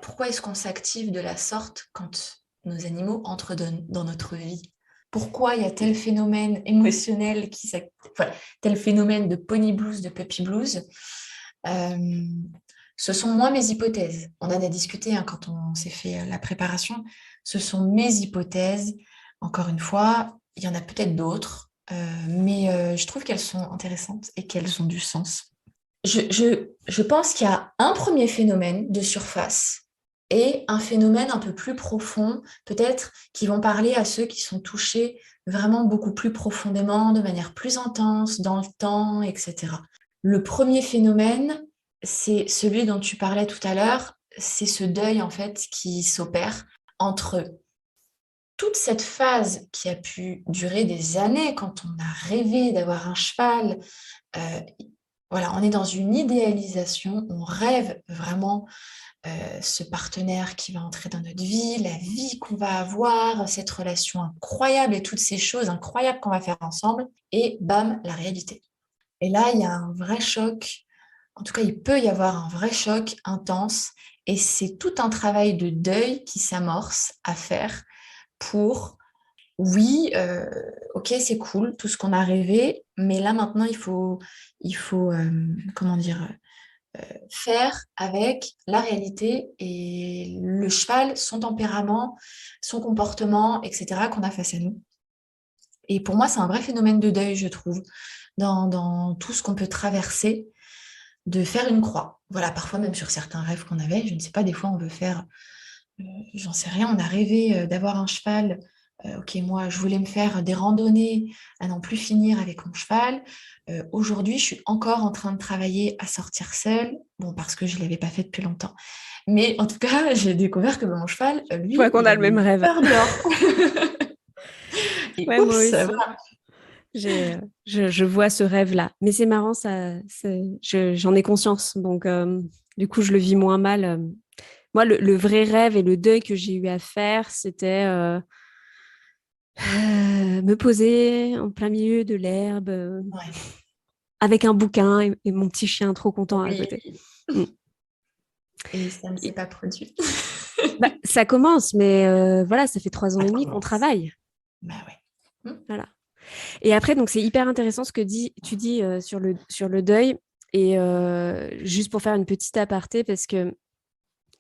Pourquoi est-ce qu'on s'active de la sorte quand nos animaux entrent dans notre vie? Pourquoi il y a tel phénomène émotionnel voilà, tel phénomène de pony blues, de puppy blues? Euh, Ce sont moi mes hypothèses. On en a discuté hein, quand on s'est fait la préparation. Ce sont mes hypothèses. Encore une fois, il y en a peut-être d'autres, mais je trouve qu'elles sont intéressantes et qu'elles ont du sens. Je pense qu'il y a un premier phénomène de surface et un phénomène un peu plus profond, peut-être qui vont parler à ceux qui sont touchés vraiment beaucoup plus profondément, de manière plus intense, dans le temps, etc. Le premier phénomène, c'est celui dont tu parlais tout à l'heure, c'est ce deuil en fait qui s'opère entre toute cette phase qui a pu durer des années quand on a rêvé d'avoir un cheval. euh, voilà, on est dans une idéalisation, on rêve vraiment ce partenaire qui va entrer dans notre vie, la vie qu'on va avoir, cette relation incroyable et toutes ces choses incroyables qu'on va faire ensemble. Et bam, la réalité. Et là, il y a un vrai choc. En tout cas, il peut y avoir un vrai choc intense. Et c'est tout un travail de deuil qui s'amorce à faire pour, oui, ok, c'est cool, tout ce qu'on a rêvé, mais là maintenant, comment dire, faire avec la réalité et le cheval, son tempérament, son comportement, etc., qu'on a face à nous. Et pour moi, c'est un vrai phénomène de deuil, je trouve, dans tout ce qu'on peut traverser, de faire une croix. Voilà, parfois même sur certains rêves qu'on avait, je ne sais pas, des fois on veut faire, j'en sais rien, on a rêvé d'avoir un cheval. Ok, moi, je voulais me faire des randonnées à n'en plus finir avec mon cheval. Aujourd'hui, je suis encore en train de travailler à sortir seule, bon, parce que je ne l'avais pas fait depuis longtemps. Mais en tout cas, j'ai découvert que mon cheval, Je vois lui, qu'on il a le avait même rêve. peur dehors. Et Ouais, moi oups, aussi. voilà. Je vois ce rêve-là. Mais c'est marrant, j'en ai conscience. Donc, du coup, je le vis moins mal. Moi, le vrai rêve et le deuil que j'ai eu à faire, c'était me poser en plein milieu de l'herbe Ouais. avec un bouquin et mon petit chien trop content à côté. Oui. Mm. Et ça ne s'est Et- pas produit. Bah, ça commence, mais voilà, ça fait 3 ans Ça et demi qu'on commence. travaille. Bah ouais. Voilà. Et après, donc, c'est hyper intéressant ce que tu dis sur le deuil. Et juste pour faire une petite aparté, parce que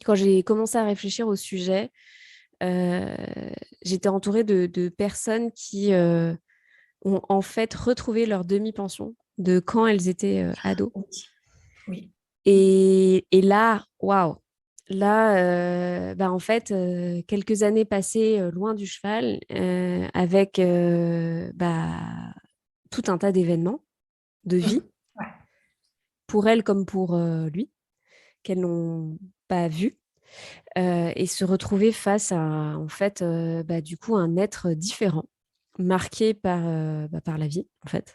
quand j'ai commencé à réfléchir au sujet, euh, j'étais entourée de personnes qui ont en fait retrouvé leur demi-pension de quand elles étaient ados. Oui. Oui. Et là, waouh! Là, en fait, quelques années passées loin du cheval, avec tout un tas d'événements de vie, Ouais. pour elles comme pour lui, qu'elles n'ont pas vu, et se retrouver face à, en fait, du coup, un être différent, marqué par la vie, en fait.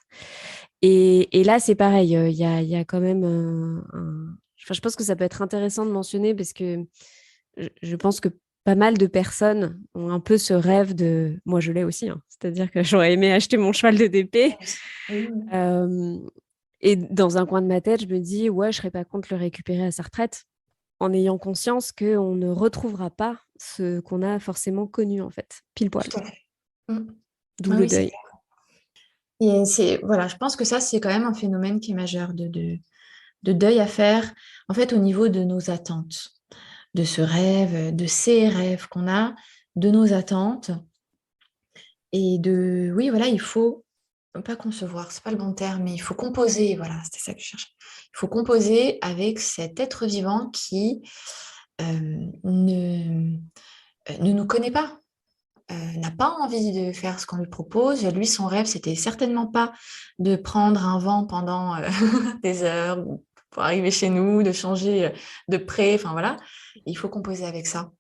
Et là, c'est pareil, il y a quand même Enfin, je pense que ça peut être intéressant de mentionner parce que je pense que pas mal de personnes ont un peu ce rêve de... Moi, je l'ai aussi, hein. C'est-à-dire que j'aurais aimé acheter mon cheval de DP. Oui. Euh, et dans un coin de ma tête, je me dis, ouais, je serais pas contre le récupérer à sa retraite, en ayant conscience qu'on ne retrouvera pas ce qu'on a forcément connu, en fait, pile poil. Tout à fait. Mm. D'où Ah le oui, c'est deuil. clair. Et voilà, je pense que ça, c'est quand même un phénomène qui est majeur de deuil à faire, en fait, au niveau de nos attentes, de ce rêve, de ces rêves qu'on a, de nos attentes. Et oui, voilà, il faut pas concevoir, c'est pas le bon terme, mais il faut composer, voilà, c'était ça que je cherchais. Il faut composer avec cet être vivant qui ne nous connaît pas, n'a pas envie de faire ce qu'on lui propose. Lui, son rêve, c'était certainement pas de prendre un vent pendant des heures pour arriver chez nous, de changer de près, enfin voilà. Il faut composer avec ça.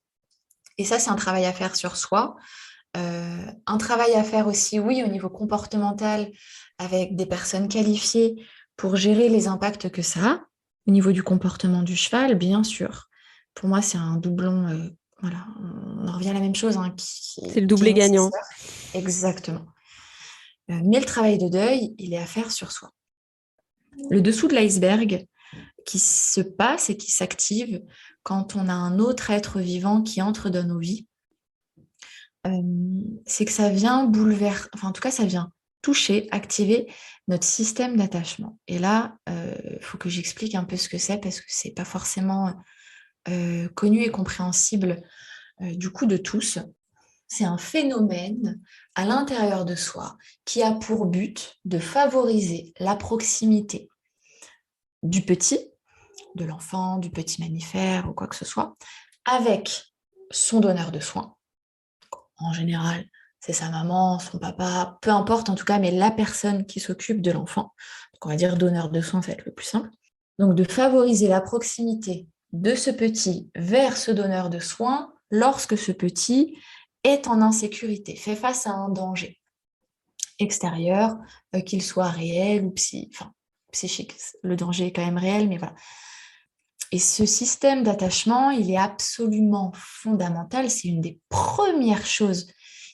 Et ça, c'est un travail à faire sur soi. Un travail à faire aussi, oui, au niveau comportemental, avec des personnes qualifiées pour gérer les impacts que ça a. Au niveau du comportement du cheval, bien sûr. Pour moi, c'est un doublon. Voilà, on en revient à la même chose, hein, C'est le qui est doublé gagnant. nécessaire. Exactement. Mais le travail de deuil, il est à faire sur soi. Le dessous de l'iceberg qui se passe et qui s'active quand on a un autre être vivant qui entre dans nos vies, c'est que ça vient bouleverser, enfin en tout cas ça vient toucher, activer notre système d'attachement. Et là, il faut que j'explique un peu ce que c'est parce que c'est pas forcément connu et compréhensible du coup de tous. C'est un phénomène à l'intérieur de soi qui a pour but de favoriser la proximité du petit, de l'enfant, du petit mammifère ou quoi que ce soit, avec son donneur de soins. En général, c'est sa maman, son papa, peu importe en tout cas, mais la personne qui s'occupe de l'enfant. Donc on va dire donneur de soins, ça va être le plus simple. Donc de favoriser la proximité de ce petit vers ce donneur de soins lorsque ce petit est en insécurité, fait face à un danger extérieur, qu'il soit réel ou psychique. Le danger est quand même réel, mais voilà. Et ce système d'attachement, il est absolument fondamental. C'est une des premières choses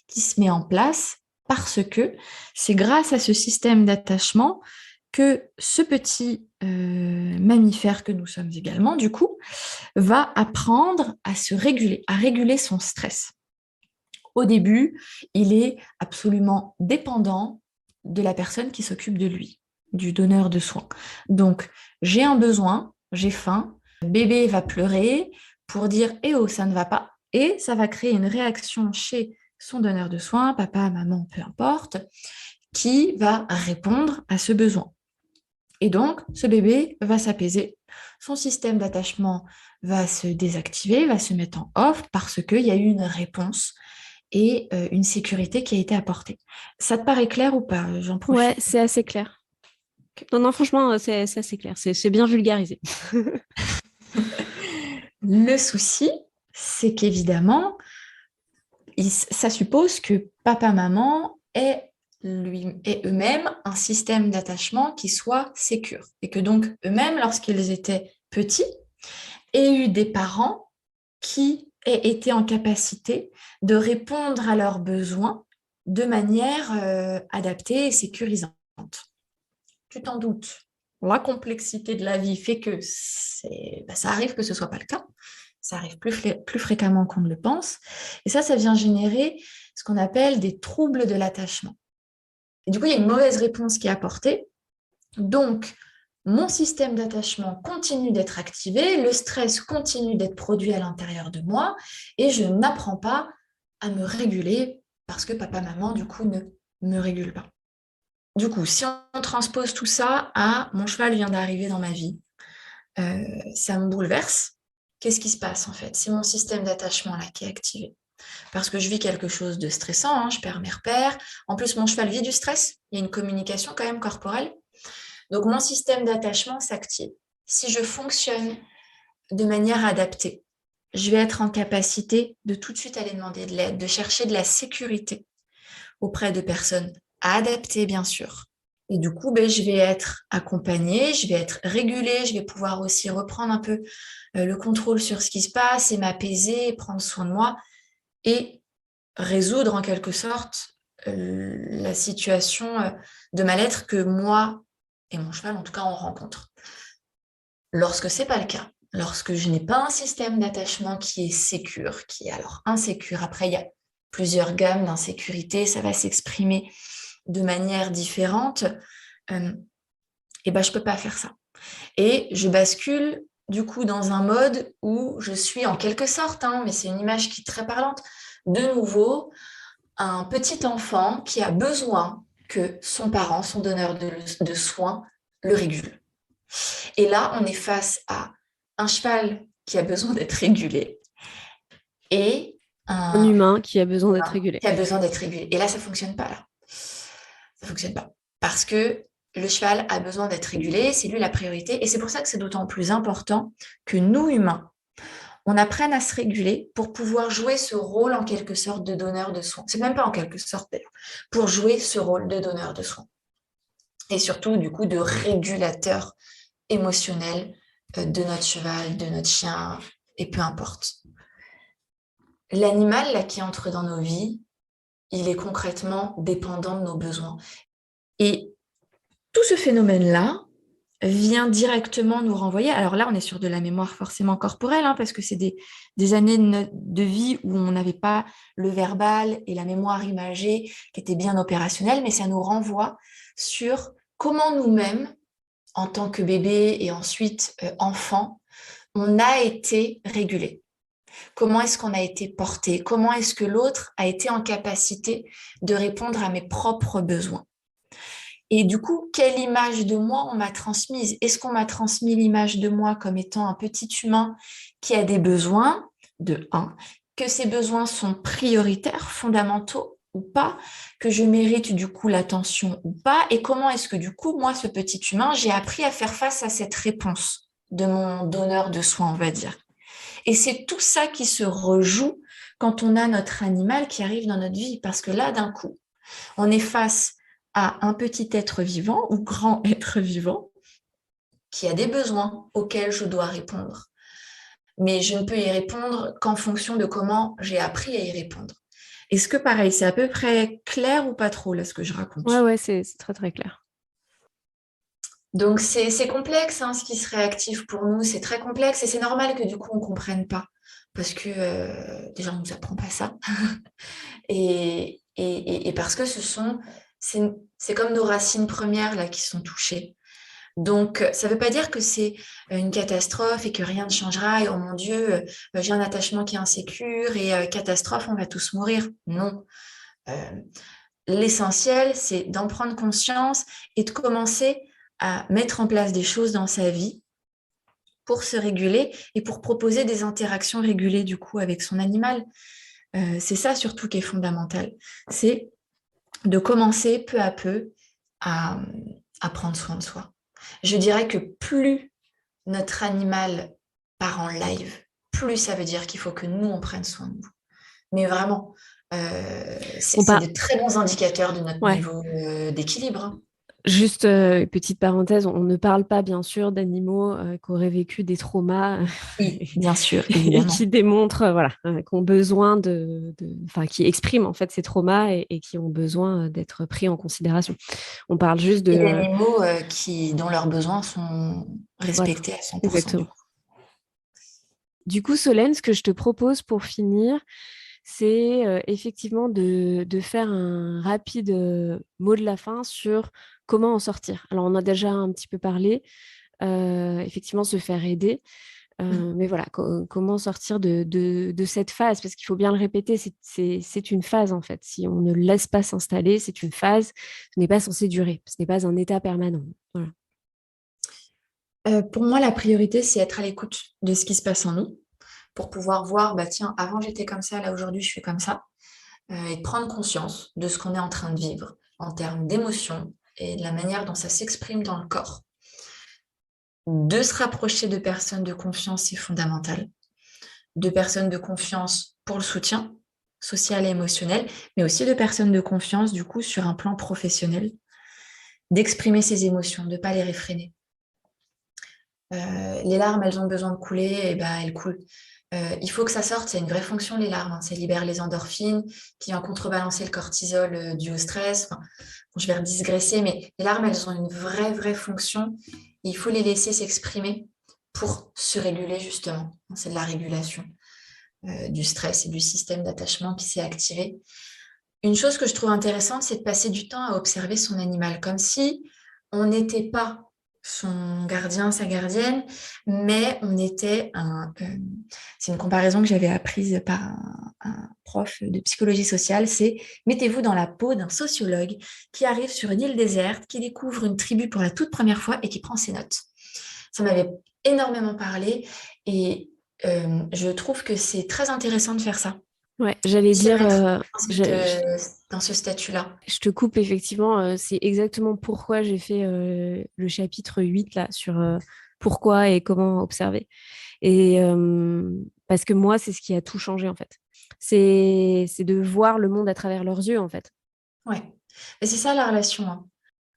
qui se met en place parce que c'est grâce à ce système d'attachement que ce petit mammifère que nous sommes également, du coup, va apprendre à se réguler, à réguler son stress. Au début, il est absolument dépendant de la personne qui s'occupe de lui, du donneur de soins. Donc, j'ai un besoin, j'ai faim, bébé va pleurer pour dire eh oh, ça ne va pas. Et ça va créer une réaction chez son donneur de soins, papa, maman, peu importe, qui va répondre à ce besoin. Et donc, ce bébé va s'apaiser. Son système d'attachement va se désactiver, va se mettre en off parce qu'il y a eu une réponse et une sécurité qui a été apportée. Ça te paraît clair ou pas? J'en Ouais, profite. c'est assez clair. Non, non, franchement, c'est assez clair. C'est bien vulgarisé. Le souci, c'est qu'évidemment, ça suppose que papa-maman aient eux-mêmes un système d'attachement qui soit sécure. Et que donc, eux-mêmes, lorsqu'ils étaient petits, aient eu des parents qui aient été en capacité de répondre à leurs besoins de manière adaptée et sécurisante. Tu t'en doutes. La complexité de la vie fait que ça arrive que ce ne soit pas le cas. Ça arrive plus fréquemment qu'on ne le pense. Et ça vient générer ce qu'on appelle des troubles de l'attachement. Et du coup, il y a une mauvaise réponse qui est apportée. Donc, mon système d'attachement continue d'être activé, le stress continue d'être produit à l'intérieur de moi et je n'apprends pas à me réguler parce que papa, maman, du coup, ne me régule pas. Du coup, si on transpose tout ça à mon cheval vient d'arriver dans ma vie, ça me bouleverse. Qu'est-ce qui se passe en fait? C'est mon système d'attachement là qui est activé. Parce que je vis quelque chose de stressant, hein, je perds mes repères. En plus, mon cheval vit du stress. Il y a une communication quand même corporelle. Donc, mon système d'attachement s'active. Si je fonctionne de manière adaptée, je vais être en capacité de tout de suite aller demander de l'aide, de chercher de la sécurité auprès de personnes adaptées, bien sûr. Et du coup, je vais être accompagnée, je vais être régulée, je vais pouvoir aussi reprendre un peu le contrôle sur ce qui se passe et m'apaiser, prendre soin de moi et résoudre en quelque sorte la situation de mal-être que moi et mon cheval, en tout cas, on rencontre. Lorsque ce n'est pas le cas, lorsque je n'ai pas un système d'attachement qui est sécure, qui est alors insécure, après il y a plusieurs gammes d'insécurité, ça va s'exprimer de manière différente, et je ne peux pas faire ça. Et je bascule du coup dans un mode où je suis en quelque sorte, mais c'est une image qui est très parlante, de nouveau un petit enfant qui a besoin que son parent, son donneur de soins, le régule. Et là, on est face à un cheval qui a besoin d'être régulé et Un un humain qui a besoin d'être humain régulé. qui a besoin d'être régulé. Et là, ça ne fonctionne pas. Là. Ça fonctionne pas. Parce que le cheval a besoin d'être régulé, c'est lui la priorité. Et c'est pour ça que c'est d'autant plus important que nous, humains, on apprenne à se réguler pour pouvoir jouer ce rôle en quelque sorte de donneur de soins. C'est même pas en quelque sorte d'ailleurs, pour jouer ce rôle de donneur de soins. Et surtout, du coup, de régulateur émotionnel de notre cheval, de notre chien, et peu importe. L'animal là, qui entre dans nos vies, il est concrètement dépendant de nos besoins. Et tout ce phénomène-là vient directement nous renvoyer. Alors là, on est sur de la mémoire forcément corporelle, parce que c'est des années de vie où on n'avait pas le verbal et la mémoire imagée qui étaient bien opérationnels, mais ça nous renvoie sur comment nous-mêmes, en tant que bébé et ensuite enfant, on a été régulé. Comment est-ce qu'on a été porté? Comment est-ce que l'autre a été en capacité de répondre à mes propres besoins? Et du coup, quelle image de moi on m'a transmise? Est-ce qu'on m'a transmis l'image de moi comme étant un petit humain qui a des besoins, de un, que ces besoins sont prioritaires, fondamentaux ou pas, que je mérite du coup l'attention ou pas, et comment est-ce que du coup, moi, ce petit humain, j'ai appris à faire face à cette réponse de mon donneur de soins, on va dire. Et c'est tout ça qui se rejoue quand on a notre animal qui arrive dans notre vie, parce que là, d'un coup, on est face à un petit être vivant ou grand être vivant qui a des besoins auxquels je dois répondre. Mais je ne peux y répondre qu'en fonction de comment j'ai appris à y répondre. Est-ce que pareil, c'est à peu près clair ou pas trop là ce que je raconte? Ouais, c'est très très clair. Donc c'est complexe ce qui se réactive pour nous, c'est très complexe et c'est normal que du coup on ne comprenne pas parce que déjà on ne nous apprend pas ça et parce que c'est comme nos racines premières là qui sont touchées. Donc, ça ne veut pas dire que c'est une catastrophe et que rien ne changera et oh mon Dieu, j'ai un attachement qui est insécure et catastrophe, on va tous mourir. Non. L'essentiel, c'est d'en prendre conscience et de commencer à mettre en place des choses dans sa vie pour se réguler et pour proposer des interactions régulées du coup avec son animal. C'est ça surtout qui est fondamental. C'est de commencer peu à peu à prendre soin de soi. Je dirais que plus notre animal part en live, plus ça veut dire qu'il faut que nous, on prenne soin de nous. Mais vraiment, c'est de très bons indicateurs de notre Ouais. niveau d'équilibre. Juste petite parenthèse, on ne parle pas bien sûr d'animaux qui auraient vécu des traumas Oui, bien sûr, et évidemment. qui démontrent, qui ont besoin qui expriment en fait ces traumas et qui ont besoin d'être pris en considération. On parle juste Et de, d'animaux dont leurs besoins sont voilà, respectés à 100% du exactement. coup. Du coup, Solène, ce que je te propose pour finir, c'est effectivement de faire un rapide mot de la fin sur comment en sortir. Alors, on a déjà un petit peu parlé, effectivement, se faire aider. Mais voilà, comment sortir de cette phase? Parce qu'il faut bien le répéter, c'est une phase en fait. Si on ne le laisse pas s'installer, c'est une phase, ce n'est pas censé durer, ce n'est pas un état permanent. Voilà. Pour moi, la priorité, c'est être à l'écoute de ce qui se passe en nous pour pouvoir voir, bah tiens, avant j'étais comme ça, là aujourd'hui je suis comme ça, et de prendre conscience de ce qu'on est en train de vivre en termes d'émotions et de la manière dont ça s'exprime dans le corps. De se rapprocher de personnes de confiance, c'est fondamental. De personnes de confiance pour le soutien social et émotionnel, mais aussi de personnes de confiance, du coup, sur un plan professionnel, d'exprimer ses émotions, de ne pas les réfréner. Les larmes, elles ont besoin de couler, et ben elles coulent. Il faut que ça sorte, c'est une vraie fonction, les larmes. Hein. Ça libère les endorphines qui vont contrebalancer le cortisol dû au stress. Enfin, bon, je vais digresser, mais les larmes, elles ont une vraie fonction. Il faut les laisser s'exprimer pour se réguler, justement. C'est de la régulation du stress et du système d'attachement qui s'est activé. Une chose que je trouve intéressante, c'est de passer du temps à observer son animal, comme si on n'était pas son gardien, sa gardienne, mais on était c'est une comparaison que j'avais apprise par un prof de psychologie sociale, c'est mettez-vous dans la peau d'un sociologue qui arrive sur une île déserte, qui découvre une tribu pour la toute première fois et qui prend ses notes. Ça m'avait énormément parlé et je trouve que c'est très intéressant de faire ça. Ouais, j'allais Se dire, mettre dans ce statut-là. je te coupe effectivement, c'est exactement pourquoi j'ai fait le chapitre 8 là sur pourquoi et comment observer. Et parce que moi, c'est ce qui a tout changé en fait. C'est de voir le monde à travers leurs yeux en fait. Ouais. Et c'est ça la relation. Hein.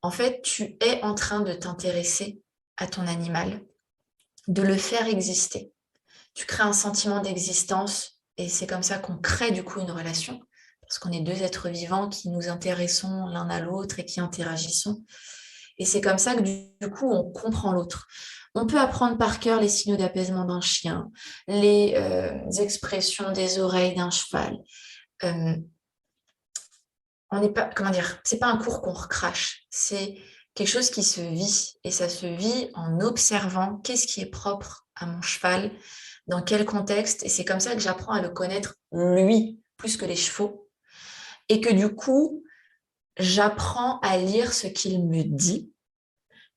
En fait, tu es en train de t'intéresser à ton animal, de le faire exister. Tu crées un sentiment d'existence et c'est comme ça qu'on crée du coup une relation parce qu'on est deux êtres vivants qui nous intéressons l'un à l'autre et qui interagissons. Et c'est comme ça que du coup, on comprend l'autre. On peut apprendre par cœur les signaux d'apaisement d'un chien, les expressions des oreilles d'un cheval. On n'est pas, comment dire, c'est pas un cours qu'on recrache, c'est quelque chose qui se vit et ça se vit en observant qu'est-ce qui est propre à mon cheval, dans quel contexte et c'est comme ça que j'apprends à le connaître lui plus que les chevaux et que du coup j'apprends à lire ce qu'il me dit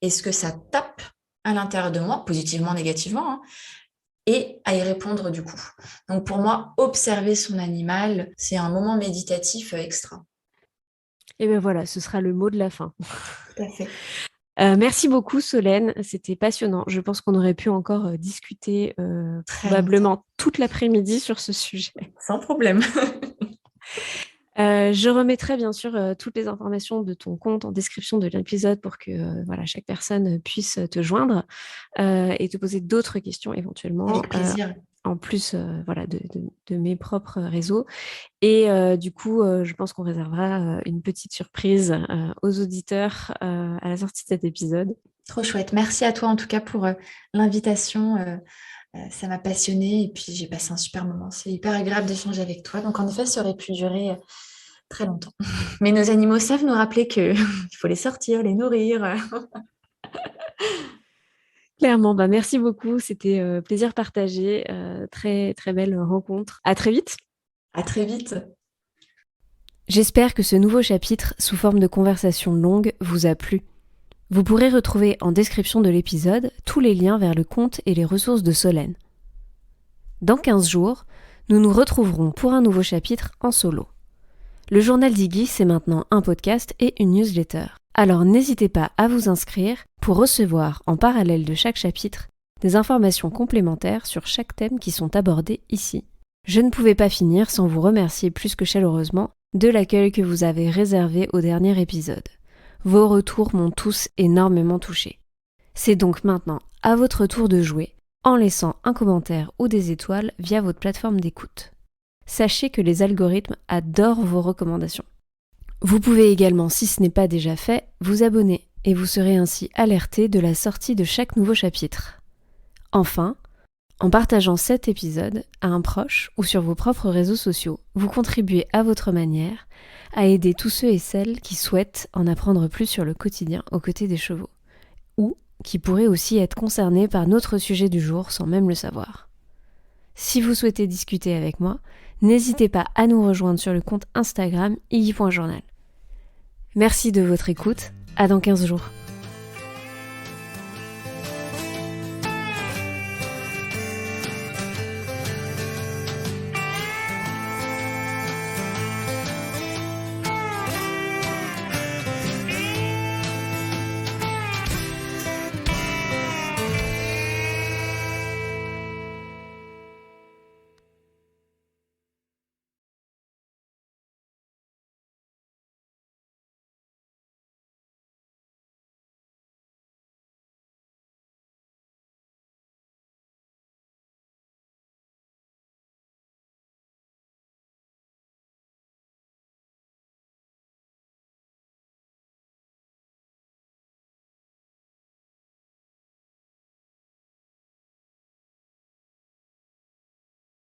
et ce que ça tape à l'intérieur de moi, positivement, négativement, hein, et à y répondre du coup. Donc pour moi, observer son animal, c'est un moment méditatif extra. Et ben voilà, ce sera le mot de la fin. Tout à fait. Merci beaucoup Solène, c'était passionnant. Je pense qu'on aurait pu encore discuter Très longtemps. probablement toute l'après-midi sur ce sujet. Sans problème. Je remettrai bien sûr toutes les informations de ton compte en description de l'épisode pour que voilà, chaque personne puisse te joindre et te poser d'autres questions éventuellement. Avec plaisir. En plus voilà, de mes propres réseaux. Et du coup, je pense qu'on réservera une petite surprise aux auditeurs à la sortie de cet épisode. Trop chouette. Merci à toi en tout cas pour l'invitation. Ça m'a passionnée et puis j'ai passé un super moment. C'est hyper agréable d'échanger avec toi. Donc en effet, ça aurait pu durer très longtemps. Mais nos animaux savent nous rappeler qu'il faut les sortir, les nourrir. Clairement, bah merci beaucoup. C'était plaisir partagé. Très, très belle rencontre. À très vite. À très vite. J'espère que ce nouveau chapitre, sous forme de conversation longue, vous a plu. Vous pourrez retrouver en description de l'épisode tous les liens vers le compte et les ressources de Solène. Dans 15 jours, nous nous retrouverons pour un nouveau chapitre en solo. Le journal d'Iggy, c'est maintenant un podcast et une newsletter. Alors n'hésitez pas à vous inscrire pour recevoir en parallèle de chaque chapitre des informations complémentaires sur chaque thème qui sont abordés ici. Je ne pouvais pas finir sans vous remercier plus que chaleureusement de l'accueil que vous avez réservé au dernier épisode. Vos retours m'ont tous énormément touchée. C'est donc maintenant à votre tour de jouer en laissant un commentaire ou des étoiles via votre plateforme d'écoute. Sachez que les algorithmes adorent vos recommandations. Vous pouvez également, si ce n'est pas déjà fait, vous abonner et vous serez ainsi alerté de la sortie de chaque nouveau chapitre. Enfin, En partageant cet épisode à un proche ou sur vos propres réseaux sociaux, vous contribuez à votre manière à aider tous ceux et celles qui souhaitent en apprendre plus sur le quotidien aux côtés des chevaux, ou qui pourraient aussi être concernés par notre sujet du jour sans même le savoir. Si vous souhaitez discuter avec moi, n'hésitez pas à nous rejoindre sur le compte Instagram iggy.journal. Merci de votre écoute, à dans 15 jours.